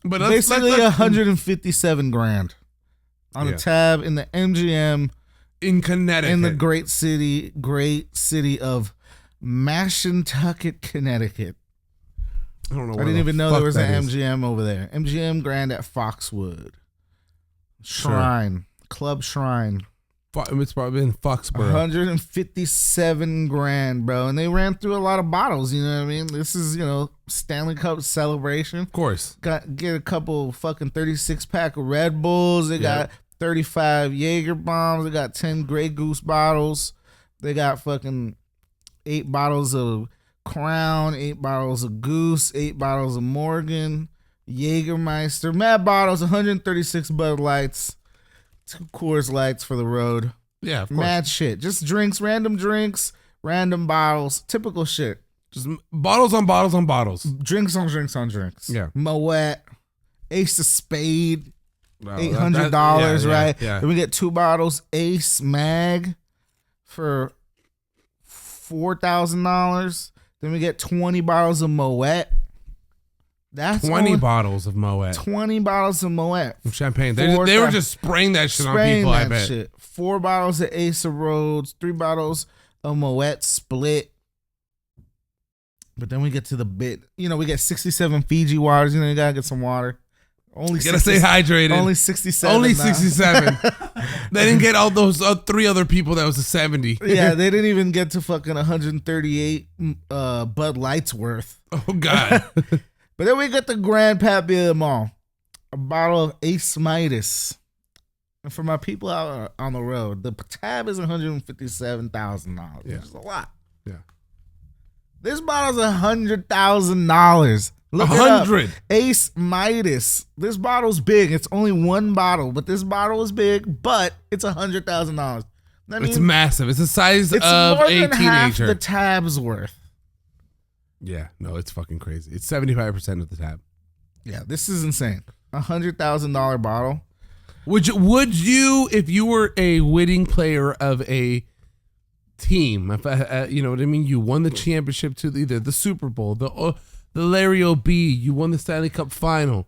But basically, 157 grand on a tab in the MGM in Connecticut, in the great city of Mashantucket, Connecticut. I don't know. I didn't even know there was an MGM over there. MGM Grand at Foxwood Shrine, Club Shrine. It's probably in Foxborough. 157 grand, bro. And they ran through a lot of bottles, you know what I mean? This is, you know, Stanley Cup celebration. Of course. Get a couple fucking 36-pack of Red Bulls. They got 35 Jaeger bombs. They got 10 Grey Goose bottles. They got fucking 8 bottles of Crown, 8 bottles of Goose, 8 bottles of Morgan, Jägermeister, mad bottles, 136 Bud Lights, 2 Coors Lights for the road. Yeah, of course. Mad shit. Just drinks, random bottles, typical shit. Just bottles on bottles on bottles. Drinks on drinks on drinks. Yeah. Moet, Ace of Spade, Wow, $800, right? Yeah. Then we get 2 bottles Ace Mag for $4,000. Then we get 20 bottles of Moet. That's 20 only bottles of Moet. 20 bottles of Moet. Champagne. They were just spraying that shit on people, I bet. Shit. 4 bottles of Ace of Rhodes, 3 bottles of Moet Split. But then we get to the bit. You know, we get 67 Fiji waters. You know, you gotta get some water. Only You gotta stay hydrated. Only 67. Only now. 67. They didn't get all those 3 other people that was a 70. Yeah, they didn't even get to fucking 138 Bud Lights worth. Oh, God. But then we get the Grand Pappy of them all. A bottle of Ace Midas. And for my people out on the road, the tab is $157,000. Yeah. Which is a lot. Yeah. This bottle's $100,000. Look 100. it up. Ace Midas. This bottle's big. It's only 1 bottle, but this bottle is big, but it's $100,000. It's massive. It's the size it's of more a than half teenager. the tab's worth. Yeah, no, it's fucking crazy. It's 75% of the tab. Yeah, this is insane. $100,000 bottle. Would you, if you were a winning player of a team, if you know what I mean, you won the championship to either the Super Bowl, the Larry O.B., you won the Stanley Cup final.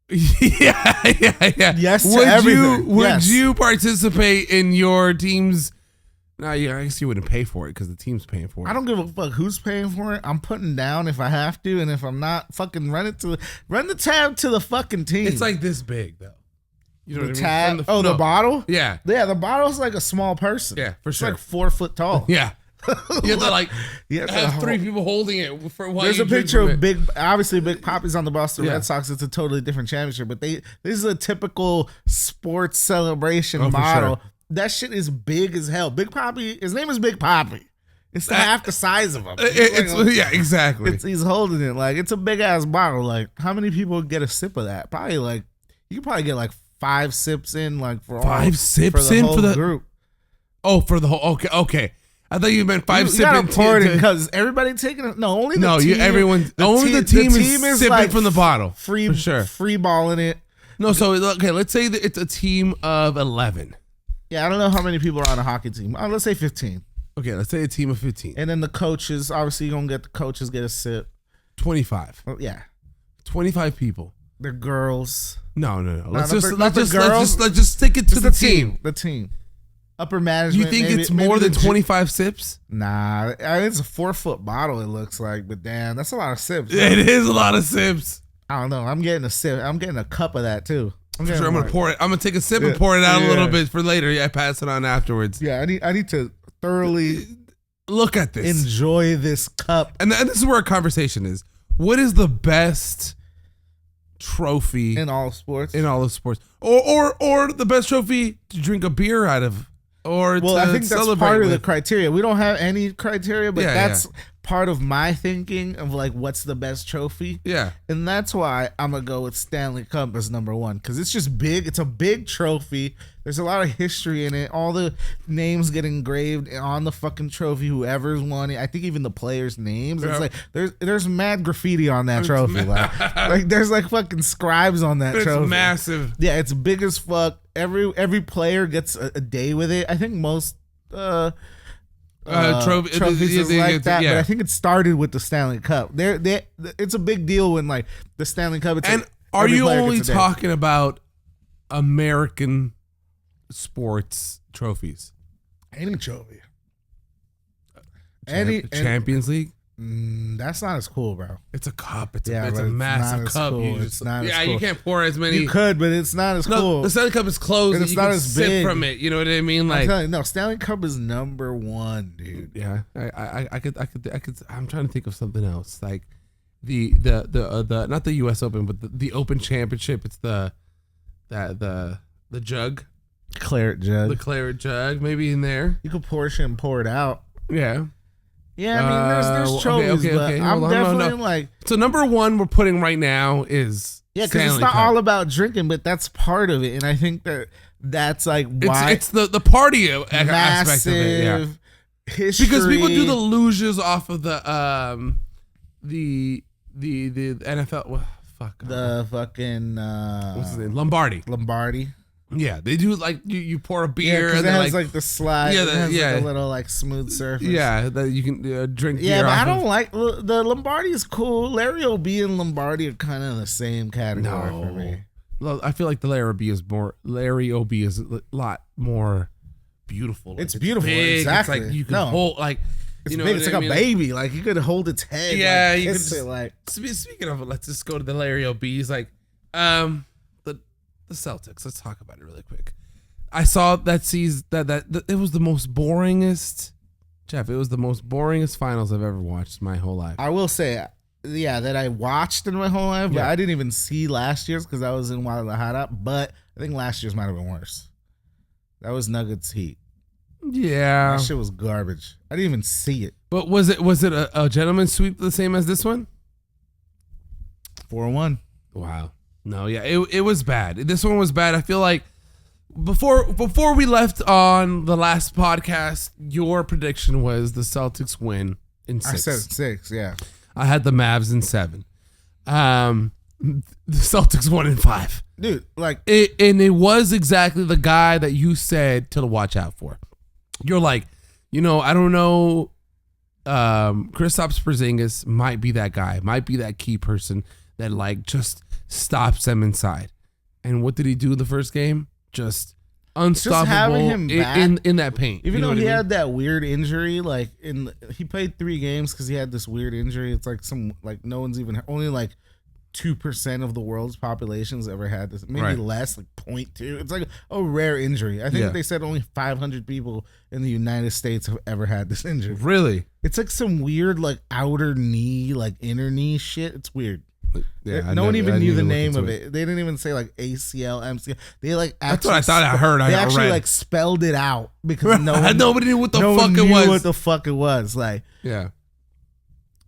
Yeah. Yes to everything. Would you participate in your team's? No, yeah, I guess you wouldn't pay for it because the team's paying for it. I don't give a fuck who's paying for it. I'm putting down if I have to, and if I'm not, fucking run the tab to the fucking team. It's like this big though. You know the what I mean? tab. The bottle. Yeah, yeah. The bottle's like a small person. Yeah, for it's sure. like 4 foot tall. Yeah. You have to like You have 3 people holding it for while There's you a drink picture from of it. Big Poppy's on the Boston Yeah. Red Sox. It's a totally different championship, but this is a typical sports celebration Oh, for model. sure. That shit is big as hell. Big Poppy, his name is Big Poppy. It's half the size of him. Yeah, exactly. He's holding it like it's a big ass bottle. Like how many people get a sip of that? Probably like you could probably get like 5 sips in, like for 5 sips the in whole for the group. Oh, for the whole. Okay. I thought you meant 5 You gotta sipping. pour it in because everybody taking it. No, only the No, team. the team is sipping like from the bottle. free, for sure. free balling it. No, so okay, let's say that it's a team of 11. Yeah, I don't know how many people are on a hockey team. Let's say 15. Okay, let's say a team of 15. And then the coaches, obviously, you're gonna get the coaches get a sip. 25. Well, yeah, 25 people. the girls. No. Let's not just stick it to the team. The team. Upper You management. think maybe, it's more than 25 sips? Nah, it's a 4-foot bottle. It looks like, but damn, that's a lot of sips. It is a lot of sips. I don't know. I'm getting a sip. I'm getting a cup of that too. For sure, I'm gonna pour it. I'm gonna take a sip and pour it out a little bit for later. Yeah, pass it on afterwards. Yeah, I need to thoroughly Look at this. enjoy this cup. And this is where our conversation is. What is the best trophy In all sports. in all of sports, or the best trophy to drink a beer out of, or Well, to I think that's celebrate part of the with? criteria. We don't have any criteria, but Yeah, that's part of my thinking of like what's the best trophy. Yeah, And that's why I'm going to go with Stanley Cup as number 1 because it's just big. It's a big trophy. There's a lot of history in it. All the names get engraved on the fucking trophy, whoever's won it. I think even the players' names. It's Yeah. like there's mad graffiti on that trophy. Like there's like fucking scribes on that it's trophy. massive. Yeah, it's big as fuck. Every player gets a day with it. I think most trophies is like that, but I think it started with the Stanley Cup. It's a big deal when like the Stanley Cup. And are you only talking about American sports trophies? any trophy? Champions League? That's not as cool, bro. It's a cup. It's Yeah, a but it's massive not as cup. cool. You It's not as you cool. can't pour as many. You could, but it's not as No, cool. the Stanley Cup is closed. And And it's you not can as sip big. from it. You know what I mean? I'm Like, telling you, no, Stanley Cup is number 1, dude. yeah, I could. I'm trying to think of something else. Like the not the U.S. Open, but the Open Championship. It's the jug. claret jug. The claret jug, maybe in there. You could pour shit and pour it out. Yeah. Yeah, I mean, there's trophies, but I'm definitely like. So number one we're putting right now is because it's not all about drinking, but that's part of it, and I think that's like why it's the party aspect of it. Yeah. History. Because people do the luges off of the NFL. Well, fuck. The fucking what's his name? Lombardi. Yeah, they do like you pour a beer and it has like the slide. Yeah, it has like a little like smooth surface. Yeah, that you can drink. Yeah, beer but off I don't like the Lombardi is cool. Larry O.B. and Lombardi are kind of the same category for me. Well, I feel like the Larry O.B. is a lot more beautiful. Like, it's beautiful, big. exactly. It's like you can hold like. It's big. It's like a baby. Like you could hold its head. Yeah, like, you kiss could it. Like speaking of it, let's just go to the Larry O.B. He's like, the Celtics. Let's talk about it really quick. I saw that season that it was the most boringest. Jeff, it was the most boringest finals I've ever watched my whole life. I will say, that I watched in my whole life, but I didn't even see last year's because I was in Guadalajara. But I think last year's might have been worse. That was Nuggets Heat. Yeah, that shit was garbage. I didn't even see it. But was it a gentleman's sweep the same as this one? 4-1. Wow. No, yeah, it was bad. This one was bad. I feel like before we left on the last podcast, your prediction was the Celtics win in 6. I said 6, yeah. I had the Mavs in 7. The Celtics won in 5. Dude, like it was exactly the guy that you said to watch out for. You're like, I don't know. Kristaps Porzingis might be that guy, might be that key person that like just stops them inside. And what did he do in the first game? Just unstoppable having him back, in that paint. Even though he had that weird injury, like he played 3 games because he had this weird injury. It's like no one's even only like 2% of the world's population's ever had this. Maybe less, like 0.2. It's like a rare injury. I think they said only 500 people in the United States have ever had this injury. Really? It's like some weird like outer knee, like inner knee shit. It's weird. Yeah, no one even knew the name of it. They didn't even say like ACL, MCL. They like that's what I thought I heard. They actually like spelled it out because nobody knew what the fuck it was. What the fuck it was like? Yeah,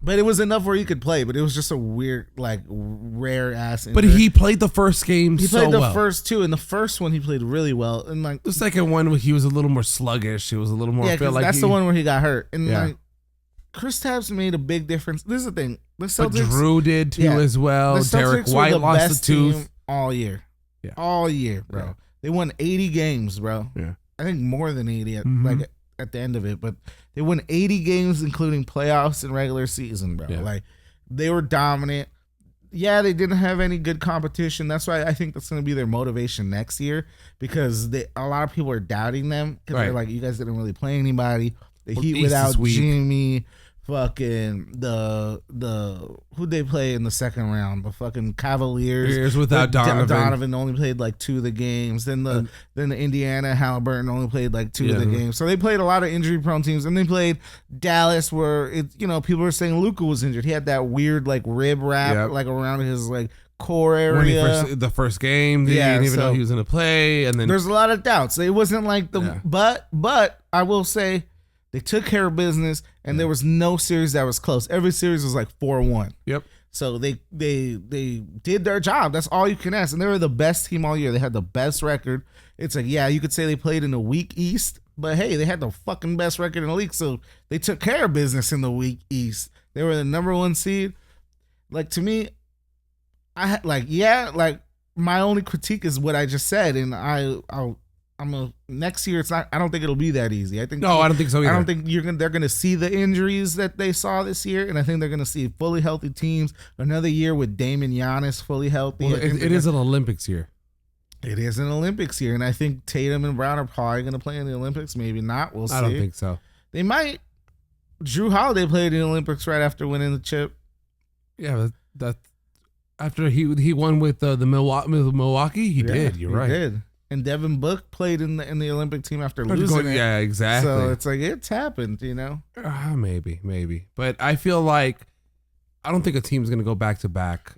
but it was enough where he could play. But it was just a weird, like rare ass injury. But he played the first game. He played the first 2, and the first one he played really well. And like the second one, he was a little more sluggish. He was a little more. Yeah, that's the one where he got hurt. And like Kristaps made a big difference. This is the thing. The Celtics, but Drew did too as well. Derek White lost the tooth all year. Yeah, all year, bro. Yeah. They won 80 games, bro. Yeah, I think more than 80 at the end of it. But they won 80 games, including playoffs and regular season, bro. Yeah. Like they were dominant. Yeah, they didn't have any good competition. That's why I think that's going to be their motivation next year because a lot of people are doubting them because they're like, you guys didn't really play anybody. The Heat without Jimmy. Fucking the who'd they play in the second round? The fucking Cavaliers without Donovan. Donovan only played like 2 of the games. Then the Indiana Halliburton only played like 2 of the games. So they played a lot of injury prone teams. And they played Dallas where people were saying Luka was injured. He had that weird like rib wrap like around his like core area. The first game, they didn't even know he was gonna play. And then there's a lot of doubts. It wasn't like but I will say they took care of business, and there was no series that was close. Every series was like 4-1. Yep. So they did their job. That's all you can ask. And they were the best team all year. They had the best record. It's like, yeah, you could say they played in a weak East, but hey, they had the fucking best record in the league. So they took care of business in the weak East. They were the number 1 seed. Like to me, I had my only critique is what I just said, and next year. It's not. I don't think it'll be that easy. I think. No, I don't think so either. I don't think they're gonna see the injuries that they saw this year, and I think they're gonna see fully healthy teams. Another year with Dame and Giannis fully healthy. Well, it is an Olympics year. It is an Olympics year, and I think Tatum and Brown are probably gonna play in the Olympics. Maybe not. We'll see. I don't think so. They might. Drew Holiday played in the Olympics right after winning the chip. Yeah, that after he won with the Milwaukee. He did. You're right. He did. And Devin Book played in the Olympic team after losing it. Yeah, exactly. So it's like it's happened, Maybe. But I feel like I don't think a team's going to go back to back.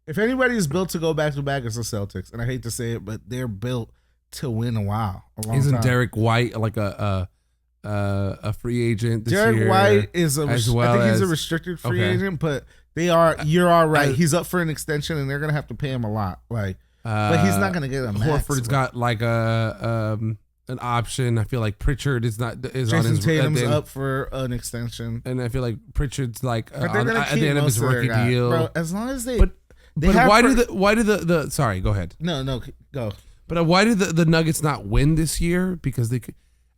If anybody's built to go back to back, it's the Celtics. And I hate to say it, but they're built to win a while. Isn't Derek White like a free agent this year? Derek White is I think he's a as, restricted free agent, but you're all right. He's up for an extension, and they're gonna have to pay him a lot. Like, but he's not gonna get a max. Horford's got like an option. I feel like Pritchard is Jason on his Tatum's up for an extension, and I feel like Pritchard's like at the end of his rookie deal. Bro, as long as they why do the sorry, go ahead. No, go. But why did the Nuggets not win this year? Because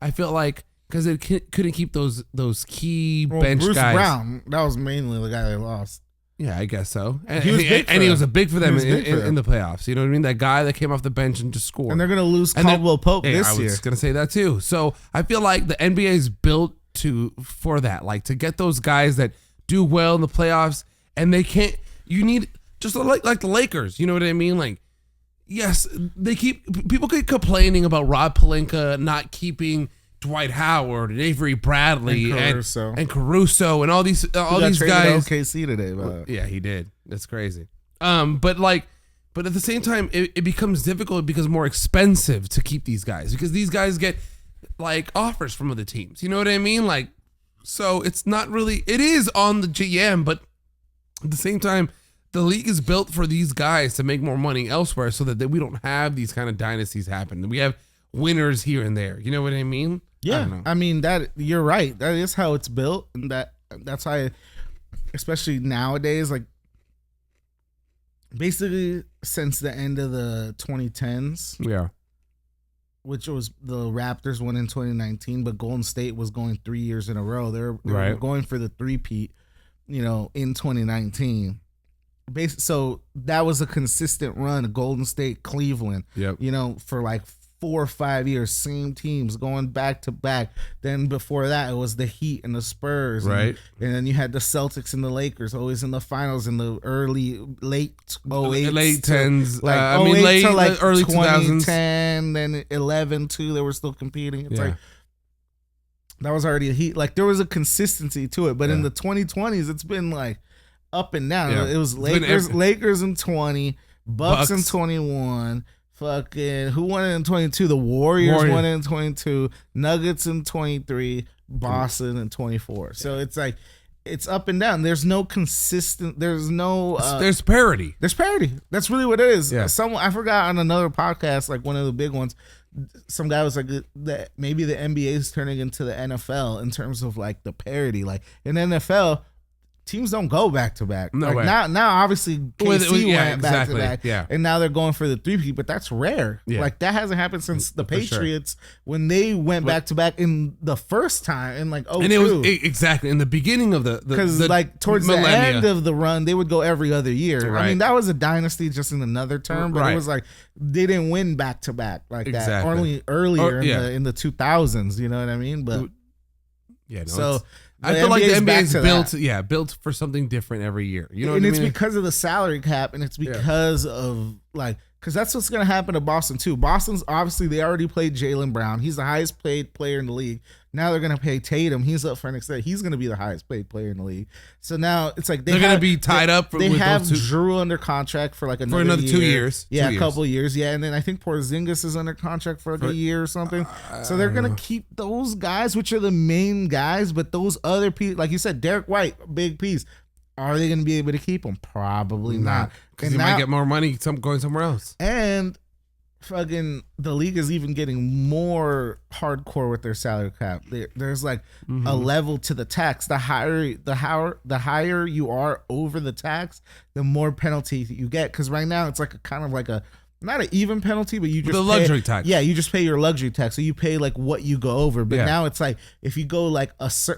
I feel like because they couldn't keep those key bench Bruce guys. Brown, that was mainly the guy they lost. Yeah, I guess so. And he was big for them. He was a big for them in the playoffs. You know what I mean? That guy that came off the bench and just scored. And they're gonna lose Caldwell Pope this year. I was gonna say that too. So I feel like the NBA is built for that, like to get those guys that do well in the playoffs, and they can't. You need just like the Lakers. You know what I mean? Like, yes, people keep complaining about Rob Pelinka not keeping Dwight Howard and Avery Bradley and Caruso and all these guys. OKC today, bro. Yeah, he did. That's crazy. But at the same time, it becomes difficult. It becomes more expensive to keep these guys because these guys get like offers from other teams. You know what I mean? Like, so it's not really. It is on the GM, but at the same time, the league is built for these guys to make more money elsewhere, so that we don't have these kind of dynasties happen. We have winners here and there. You know what I mean? Yeah, I mean that you're right. That is how it's built, and that's how, especially nowadays, like basically since the end of the 2010s, yeah, which was the Raptors won in 2019, but Golden State was going 3 years in a row. They were going for the three-peat, in 2019. So that was a consistent run of Golden State, Cleveland. Yep. For like 4 or 5 years, same teams going back to back. Then before that, it was the Heat and the Spurs, right? And then you had the Celtics and the Lakers, always in the finals in the late 08s, late 10s, late to like early 2010, then 11 too. They were still competing. It's like that was already a Heat. Like there was a consistency to it, but in the 2020s, it's been like up and down. Yeah. It was Lakers in 20, Bucks in 21. Fucking who won it in 22? The Warriors won it in 22. Nuggets in 23. Boston in 24. So it's like it's up and down. There's no consistent. There's no. There's parity. There's parity. That's really what it is. Yeah. I forgot on another podcast, like one of the big ones. Some guy was like that maybe the NBA is turning into the NFL in terms of like the parity. Like in NFL, teams don't go back to back. No like way. Now obviously KC went back to back. Yeah. And now they're going for the three-peat, but that's rare. Yeah. Like that hasn't happened since the Patriots when they went back to back in the first time in like 2002. And it was exactly in the beginning of the because like towards the end of the run, they would go every other year. Right. I mean, that was a dynasty just in another term, but it was like they didn't win back to back like that. Only earlier in the 2000s, you know what I mean? But so I feel like the NBA is built for something different every year. You know what I mean? And it's because of the salary cap, and it's because of like, because that's what's going to happen to Boston too. Boston's obviously they already played Jaylen Brown. He's the highest paid player in the league. Now they're going to pay Tatum. He's up for an extension. He's going to be the highest paid player in the league. So now it's like they're going to be tied up. They have Drew under contract for like another 2 years. Yeah, a couple years. Yeah, and then I think Porzingis is under contract for like a year or something. So they're going to keep those guys, which are the main guys, but those other people, like you said, Derek White, big piece. Are they going to be able to keep him? Probably not. Because you might get more money going somewhere else. And fucking the league is even getting more hardcore with their salary cap. There's like a level to the tax. The higher you are over the tax, the more penalty you get. Because right now it's like a kind of like a not an even penalty, but you just the luxury tax. Yeah, you just pay your luxury tax, so you pay like what you go over. But now it's like if you go like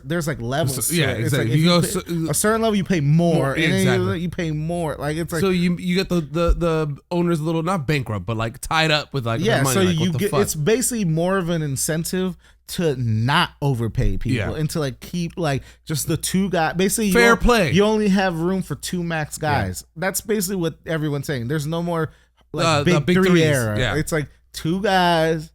there's like levels. Yeah, it's exactly. like if you pay a certain level, you pay more, and then you pay more. Like it's like so you get the owners a little not bankrupt, but like tied up with like money. So like, you get it's basically more of an incentive to not overpay people and to like keep like just the two guys. Basically, fair play. You only have room for two max guys. That's basically what everyone's saying. There's no more. Like big three era. Yeah. It's like two guys.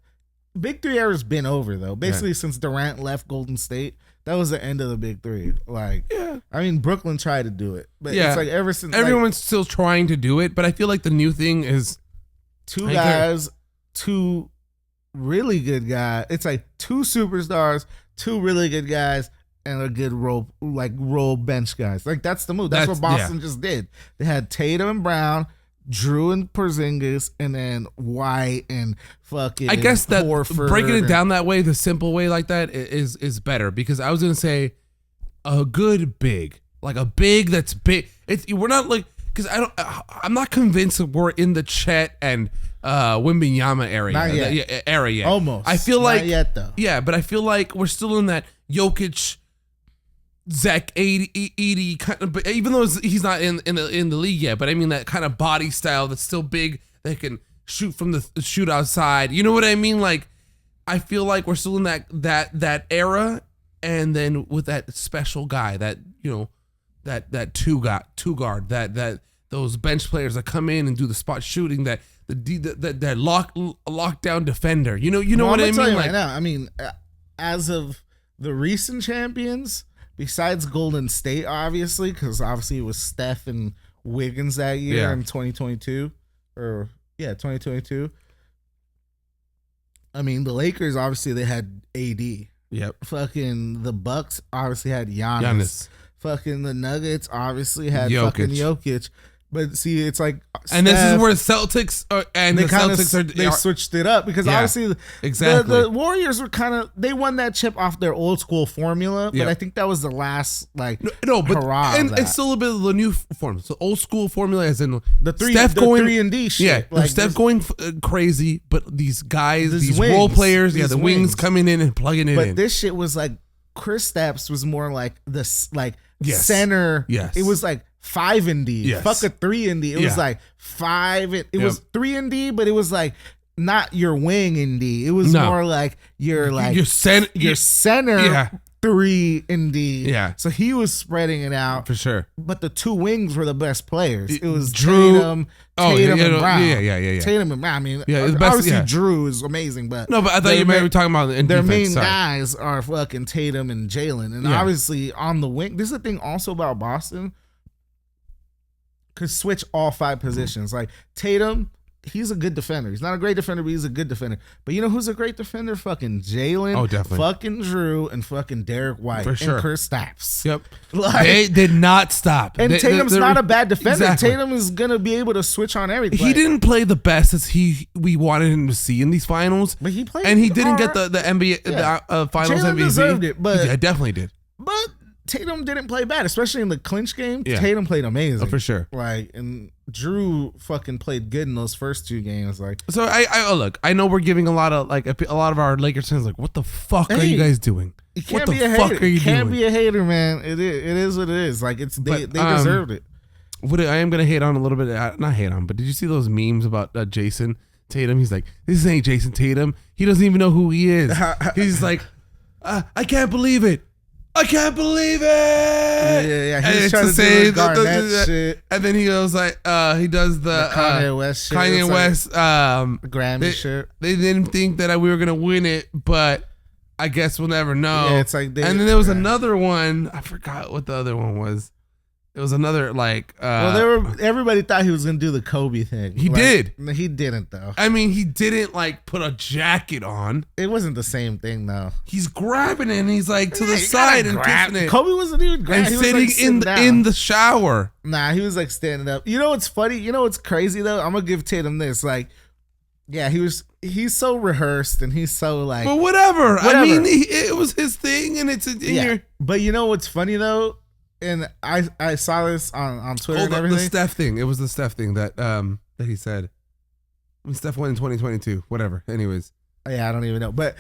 Big three era's been over though. Basically, since Durant left Golden State, that was the end of the big three. Like, I mean, Brooklyn tried to do it, but it's like ever since everyone's still trying to do it. But I feel like the new thing is two guys, two really good guys. It's like 2 superstars, 2 really good guys, and a good role bench guys. Like that's the move. That's what Boston just did. They had Tatum and Brown, Drew and Porzingis, and then White and fucking. I guess that Horford breaking it down that way, the simple way like that is better, because I was gonna say a good big, like a big that's big. We're not like, because I'm not convinced that we're in the Chet and Wembanyama area. Not yet. Era yet. Almost. I feel like not yet though. Yeah, but I feel like we're still in that Jokic, Zach 80 kind of, but even though he's not in the league yet, but I mean that kind of body style that's still big, that can shoot outside. You know what I mean? Like, I feel like we're still in that era, and then with that special guy, that that two guard, that those bench players that come in and do the spot shooting, that lockdown defender. You know what I mean? Right now, I mean, as of the recent champions, besides Golden State, obviously, because obviously it was Steph and Wiggins that year in 2022, 2022. I mean, the Lakers obviously they had AD. Yep. Fucking the Bucks obviously had Giannis. Fucking the Nuggets obviously had fucking Jokic. But see, it's like, and this is where Celtics they switched it up, because obviously the Warriors were they won that chip off their old school formula, but I think that was the last hurrah. And it's still a bit of the new form. So old school formula, as in the 3 and D shit. Yeah, like Steph going crazy, but these guys, these role players, the wings coming in and plugging it in. But this shit was like Kristaps was more like center. Yes, it was like 5 and D. Yes. Fuck a 3 and D. It was like 5. It was 3 and D, but it was like not your wing and D. It was more like your center 3 and D. Yeah. So he was spreading it out for sure. But the 2 wings were the best players. It was Drew, Tatum and Brown. Yeah. Tatum and Brown. I mean, obviously Drew is amazing, but no. But I thought you might be talking about their main guys are fucking Tatum and Jalen, and obviously on the wing. This is the thing also about Boston. Could switch all 5 positions. Like Tatum, he's a good defender. He's not a great defender, but he's a good defender. But you know who's a great defender? Fucking Jalen, definitely. Fucking Drew, and fucking Derek White. For sure. And Kristaps. Yep. They did not stop. And Tatum's not a bad defender. Exactly. Tatum is gonna be able to switch on everything. He didn't play the best as we wanted him to see in these finals. But he played, and he didn't get the NBA finals Jalen MVP. Deserved it, but I definitely did. But Tatum didn't play bad, especially in the clinch game. Yeah. Tatum played amazing. For sure. Like, and Drew fucking played good in those first 2 games. Like, so I look, I know we're giving a lot of our Lakers fans like, what the fuck are you guys doing? What the fuck are you doing? You can't be a hater, man. It is what it is. Like, they deserved it. What I am gonna hate on a little bit, not hate on, but did you see those memes about Jason Tatum? He's like, this ain't Jason Tatum. He doesn't even know who he is. He's like, I can't believe it. I can't believe it. Yeah. He was trying to say the Garnett shit. And then he goes like, he does the Kanye West shit. Kanye West Grammy shit. They didn't think that we were gonna win it, but I guess we'll never know. Yeah, it's like and then there was another one. I forgot what the other one was. It was another everybody thought he was gonna do the Kobe thing. He did. He didn't though. I mean, he didn't put a jacket on. It wasn't the same thing though. He's grabbing it and he's to the side and kissing it. Kobe wasn't even grabbing. And sitting in the shower. Nah, he was standing up. You know what's funny? You know what's crazy though? I'm gonna give Tatum this. He's so rehearsed and he's so But whatever. I mean, it was his thing and it's But you know what's funny though? And I saw this on Twitter and everything. The Steph thing. It was the Steph thing that he said. When Steph won in 2022. Whatever. Anyways. Yeah, I don't even know. But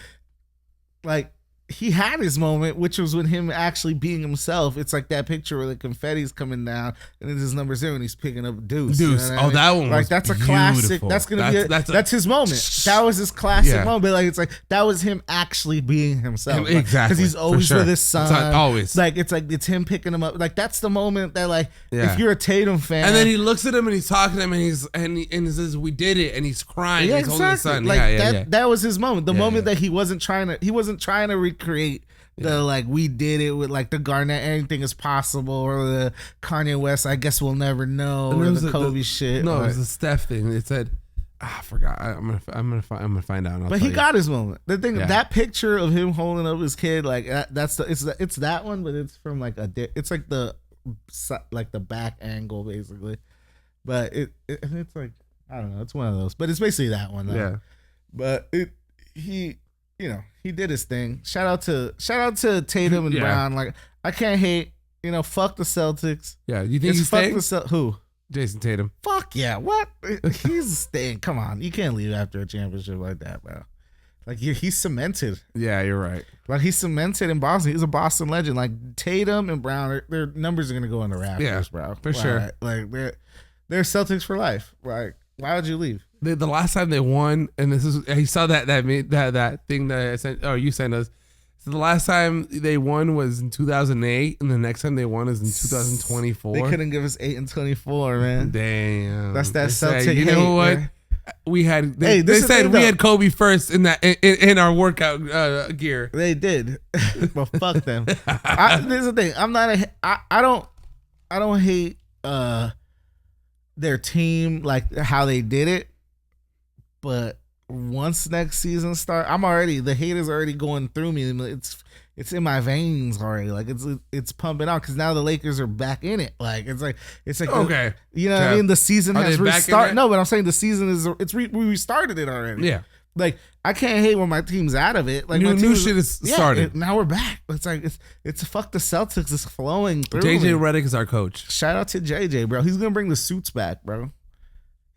he had his moment, which was with him actually being himself. It's like that picture where the confetti's coming down and it's his number 0 and he's picking up Deuce. You know I mean? That one was that's beautiful. A classic. That's gonna be that's his moment. That was his classic moment. It's like that was him actually being himself. Exactly. Because he's always with his son. Always. It's him picking him up. That's the moment that if you're a Tatum fan. And then he looks at him and he's talking to him and he says, "We did it," and he's crying. Yeah, he's holding his son. That was his moment. The moment that he wasn't trying to recreate the we did it with the Garnett, anything is possible, or the Kanye West, I guess we'll never know, or the Kobe shit. No, it was the Steph thing. It said I forgot. I'm gonna find out. But he got his moment. The thing, Yeah. that picture of him holding up his kid, like it's that one, but it's from like it's like the back angle basically. But it's like, I don't know, it's one of those. But it's basically that one though. Yeah. But he did his thing. Shout out to Tatum and Brown. Like, I can't hate. Fuck the Celtics. Yeah. You think he's staying? Who? Jason Tatum. Fuck yeah. What? He's staying. Come on. You can't leave after a championship like that, bro. Like, he's cemented. Yeah, you're right. Like, he's cemented in Boston. He's a Boston legend. Like, Tatum and Brown, their numbers are going to go in the rafters, bro. For sure. Like, they're Celtics for life. Like, why would you leave? The last time they won, and this is, he saw that thing that I sent. Oh, you sent us. So the last time they won was in 2008, and the next time they won is in 2024. They couldn't give us 8 and 24, man. Damn, That's that They Celtic said, you hate, know what? man. We had. Hey, They this is the said thing, we though. had Kobe first in that in our workout gear. They did, but fuck them. This is the thing. I don't hate their team, like how they did it, but once next season start, the hate is already going through me. It's in my veins already. Like, it's pumping out because now the Lakers are back in it. Like, it's like Okay, you know what I mean? The season Are has they back in restarted. it? No, but I'm saying the season we restarted it already. yeah. Like, I can't hate when my team's out of it. Like, New my team shit is started. now we're back. It's like it's fuck the Celtics. It's flowing through. JJ me. Redick is our coach. Shout out to JJ, bro. He's gonna bring the suits back, bro.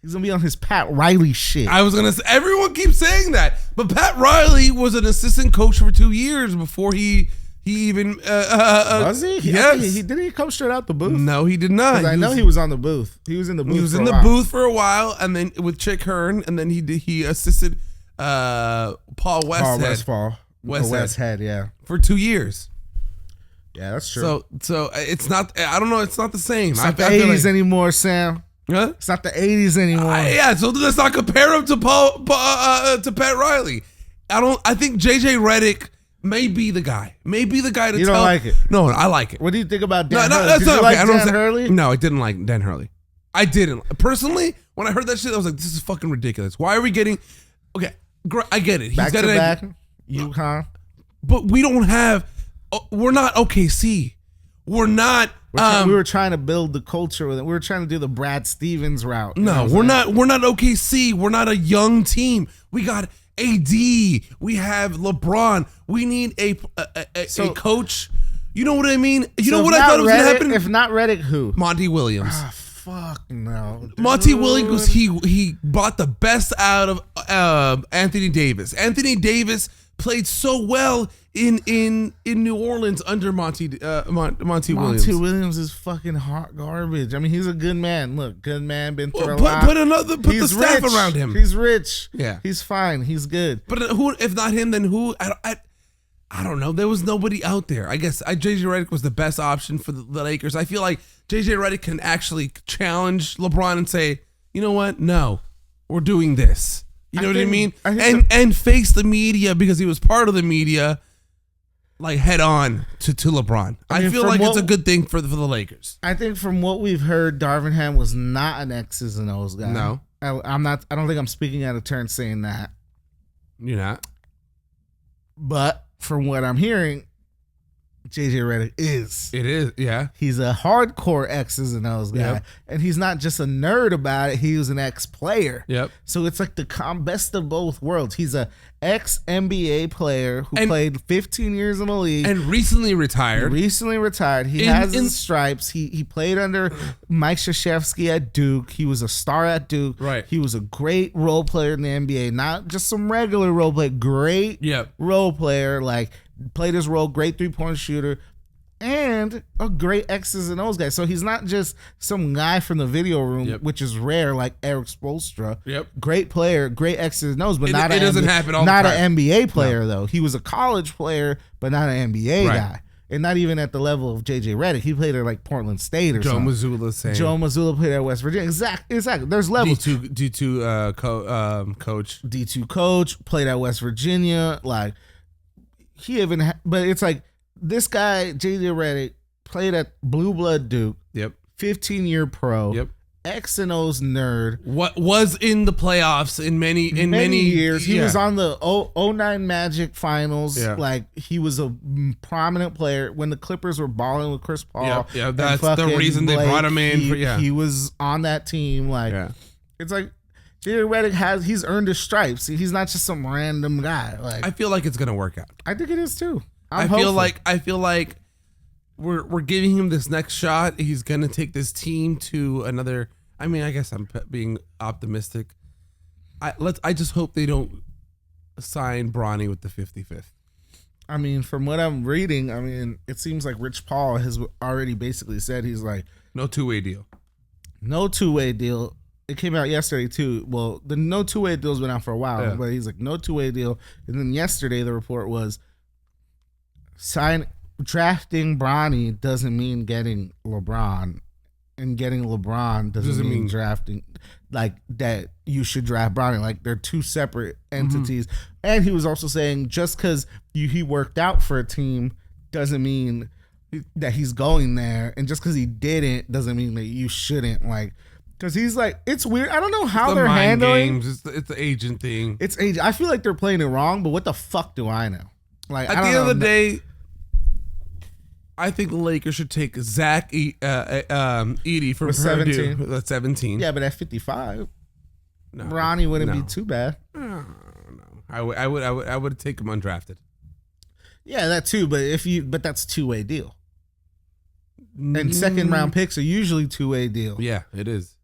He's gonna be on his Pat Riley shit. I was gonna say, everyone keeps saying that, but Pat Riley was an assistant coach for 2 years before he even was he? Yes. Didn't he come straight out the booth? No, he did not. 'Cause I know he was on the booth. He was in the booth. He was for in a the while. booth for a while, and then with Chick Hearn, and then he assisted Paul Westhead Westhead, yeah. for 2 years. Yeah, that's true. So it's not. I don't know. It's not the same. It's not the 80s anymore, Sam. Huh? It's not the 80s anymore. Yeah. So let's not compare him to to Pat Riley. I think JJ Redick may be the guy. May be the guy to You tell. don't like it? No, I like it. What do you think about Dan No, Hurley? that's Did not you okay. like I don't Dan say- Hurley? No, I didn't like Dan Hurley. I didn't. Personally, when I heard that shit, I was like, this is fucking ridiculous. Why are we getting... Okay, I get it. He's Back got to an back, UConn. But we don't have... we're not OKC. We're not... We were trying to build the culture with it. We were trying to do the Brad Stevens route. You know No, what we're I'm saying? not. We're not OKC. We're not a young team. We got AD. We have LeBron. We need a coach. You know what I mean? You know if what I not thought was gonna Redick- happen? If not Redick, who? Monty Williams. Fuck no. Dude. Monty Williams. He brought the best out of Anthony Davis. Anthony Davis played so well in New Orleans under Monty Williams. Monty Williams is fucking hot garbage. I mean, he's a good man. Look, good man, been through a Put lot. the He's staff rich. around him. He's rich. Yeah. He's fine. He's good. But who, if not him, then who? I don't know. There was nobody out there. I guess JJ Redick was the best option for the Lakers. I feel like JJ Redick can actually challenge LeBron and say, you know what? No, we're doing this. You know what I mean? And face the media because he was part of the media, like head on to LeBron. I feel like it's a good thing for the Lakers. I think from what we've heard, Darvin Ham was not an X's and O's guy. No. I'm not. I don't think I'm speaking out of turn saying that. You're not. But from what I'm hearing, JJ Redick is. It is, yeah. He's a hardcore X's and O's guy. Yep. And he's not just a nerd about it. He was an ex-player. Yep. So it's like the best of both worlds. He's a ex-NBA player who played 15 years in the league. And recently retired. He has his stripes. He played under Mike Krzyzewski at Duke. He was a star at Duke. Right. He was a great role player in the NBA. Not just some regular role player. Great role player. Like, played his role. Great three-point shooter. And a great X's and O's guy. So he's not just some guy from the video room, which is rare, like Eric Spoelstra. Yep. Great player, great X's and O's, but It doesn't happen all the not time. an NBA player, though. He was a college player, but not an NBA guy. And not even at the level of JJ Redick. He played at like Portland State or Joe something. Mazzulla saying. Joe Mazzulla played at West Virginia. Exactly. There's levels. D2 coach. D2 coach, played at West Virginia. Like, he even, but it's like, this guy, JJ Redick, played at Blue Blood Duke. Yep. 15-year pro. Yep. X and O's nerd. What was in the playoffs in many years. He yeah. was on the 09 Magic finals. Yeah. Like, he was a prominent player when the Clippers were balling with Chris Paul. Yeah, that's the reason they brought him in. He was on that team. Like, it's like J.J. Redick he's earned his stripes. He's not just some random guy. Like, I feel like it's gonna work out. I think it is too. I feel like we're giving him this next shot. He's gonna take this team to another. I mean, I guess I'm being optimistic. I just hope they don't sign Bronny with the 55th. I mean, from what I'm reading, I mean, it seems like Rich Paul has already basically said he's like, no two-way deal. No two-way deal. It came out yesterday too. Well, the no two-way deal's been out for a while, but he's like, no two-way deal. And then yesterday the report was drafting Bronny doesn't mean getting LeBron. And getting LeBron doesn't mean drafting, like, that you should draft Bronny. Like, they're two separate entities. Mm-hmm. And he was also saying just because he worked out for a team doesn't mean that he's going there. And just because he didn't doesn't mean that you shouldn't. Like, because he's like, it's weird. I don't know how they're handling games. It's the agent thing. It's agent. I feel like they're playing it wrong, but what the fuck do I know? Like, at the end of the day, I think the Lakers should take Zach Edey from Purdue 17. At 17. Yeah, but at 55, Bronny wouldn't be too bad. No, I would take him undrafted. Yeah, that too. But that's two-way deal. And second round picks are usually two-way deal. Yeah, it is.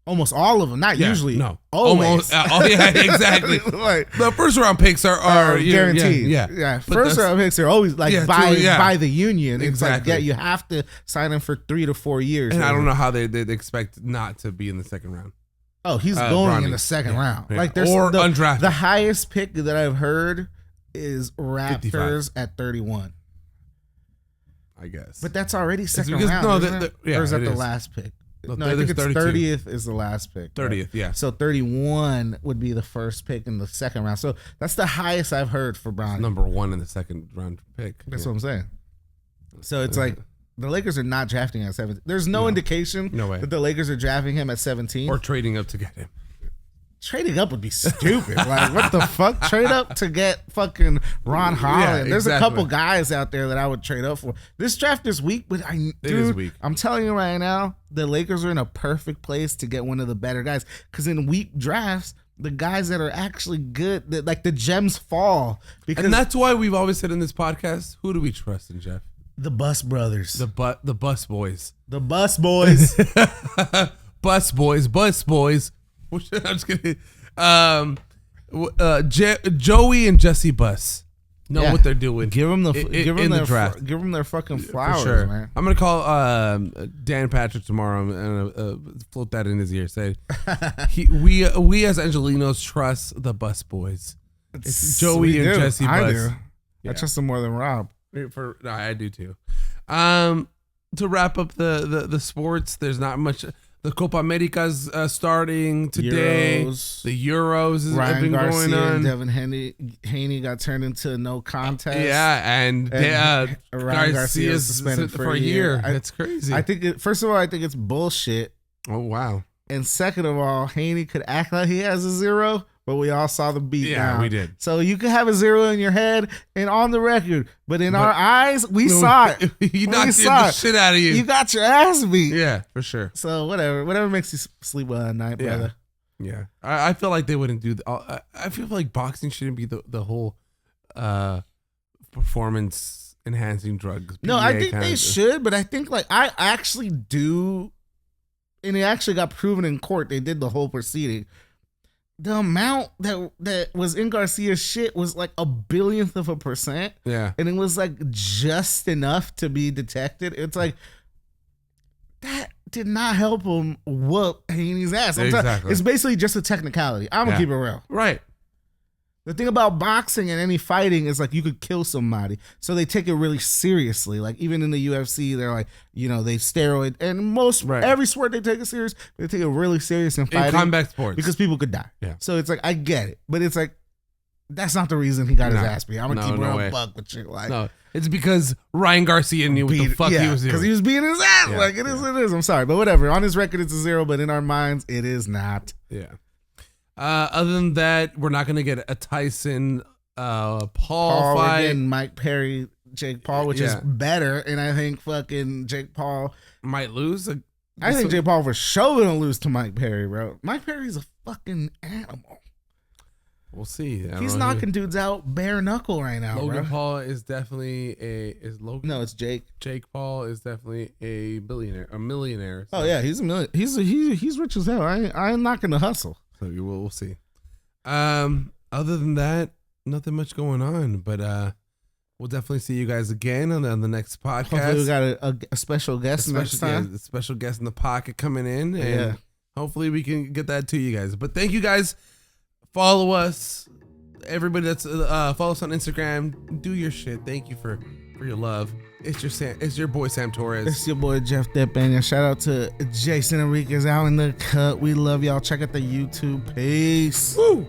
Almost all of them, not usually. No, always. Yeah, exactly. Like, the first round picks are guaranteed. Yeah. First round picks are always like by the union. Exactly. It's like, you have to sign them for 3 to 4 years. And I don't know how they expect not to be in the second round. Oh, he's going in the second round. Yeah. Like, there's undrafted. The highest pick that I've heard is Raptors 55. At 31. I guess. But that's already second round. No, or is that the last pick? No, I think it's 30th is the last pick. 30th, right? Yeah. So 31 would be the first pick in the second round. So that's the highest I've heard for Bronny. Number 1 in the second round pick. That's what I'm saying. So it's like the Lakers are not drafting at 17. There's no indication that the Lakers are drafting him at 17. Or trading up to get him. Trading up would be stupid. Like, what the fuck? Trade up to get fucking Ron Holland. There's a couple guys out there that I would trade up for. This draft is weak, but it is weak. I'm telling you right now, the Lakers are in a perfect place to get one of the better guys. Because in weak drafts, the guys that are actually good, like the gems fall. And that's why we've always said in this podcast, who do we trust in, Jeff? The Bus Brothers. The Bus Boys. The Bus Boys. Bus Boys. I'm just kidding. Joey and Jesse Buss know what they're doing. Give them the draft. Give them their fucking flowers, man. I'm gonna call Dan Patrick tomorrow and float that in his ear. Say, we as Angelinos trust the Bus Boys. It's Joey and Jesse Buss. I do. Yeah. I trust them more than Rob. I do too. To wrap up the sports, there's not much. The Copa America's starting today. The Euros have been going on. And Devin Haney got turned into no contest. Yeah, and Ryan Garcia is suspended for a year. That's crazy. I think first of all, I think it's bullshit. Oh wow. And second of all, Haney could act like he has a 0, but we all saw the beat. Yeah, we did. So you could have a 0 in your head and on the record, but in our eyes, we saw it. You knocked the shit out of you. You got your ass beat. Yeah, for sure. So whatever makes you sleep well at night, brother. Yeah, I feel like they wouldn't do. I feel like boxing shouldn't be the whole performance enhancing drug. No, I think they should, but I think like I actually do, and it actually got proven in court. They did the whole proceeding. The amount that was in Garcia's shit was like 1/1000th of a percent. Yeah. And it was like just enough to be detected. It's like, that did not help him whoop Haney's ass. Exactly. It's basically just a technicality. I'm going to keep it real. Right. The thing about boxing and any fighting is like you could kill somebody. So they take it really seriously. Like even in the UFC, they're like, they steroid. And every sport they take it serious. They take it really serious in fighting. In combat sports. Because people could die. Yeah. So it's like, I get it. But it's like, That's not the reason he got his No. ass beat. I'm gonna No, keep no real way. buck with you. Like, No, it's because Ryan Garcia knew what the fuck he was doing. because he was beating his ass. Yeah, Like, it is. I'm sorry, but whatever. On his record, it's a 0, but in our minds, it is not. Yeah. Other than that, we're not gonna get a Tyson Paul We're fight. getting Mike Perry, Jake Paul, which is Yeah. better. And I think fucking Jake Paul. Might lose. I think Jake Paul for sure gonna lose to Mike Perry, bro. Mike Perry's a fucking animal. We'll see. I don't He's know. knocking dudes out bare knuckle right now, Logan bro. Paul is definitely Logan. No, it's Jake. Jake Paul is definitely a millionaire. Oh yeah, he's a million. He's rich as hell. I ain't knocking the hustle. So we'll see. Other than that, nothing much going on, but we'll definitely see you guys again on the next podcast. Hopefully we got a special guest next time. A special guest in the pocket coming in, and Yeah. hopefully we can get that to you guys. But thank you guys. Follow us, everybody that's follow us on Instagram. Do your shit. Thank you for your love. It's your boy Sam Torres. It's your boy Jeff Depania. Shout out to Jason Enriquez out in the cut. We love y'all. Check out the YouTube. Peace. Woo!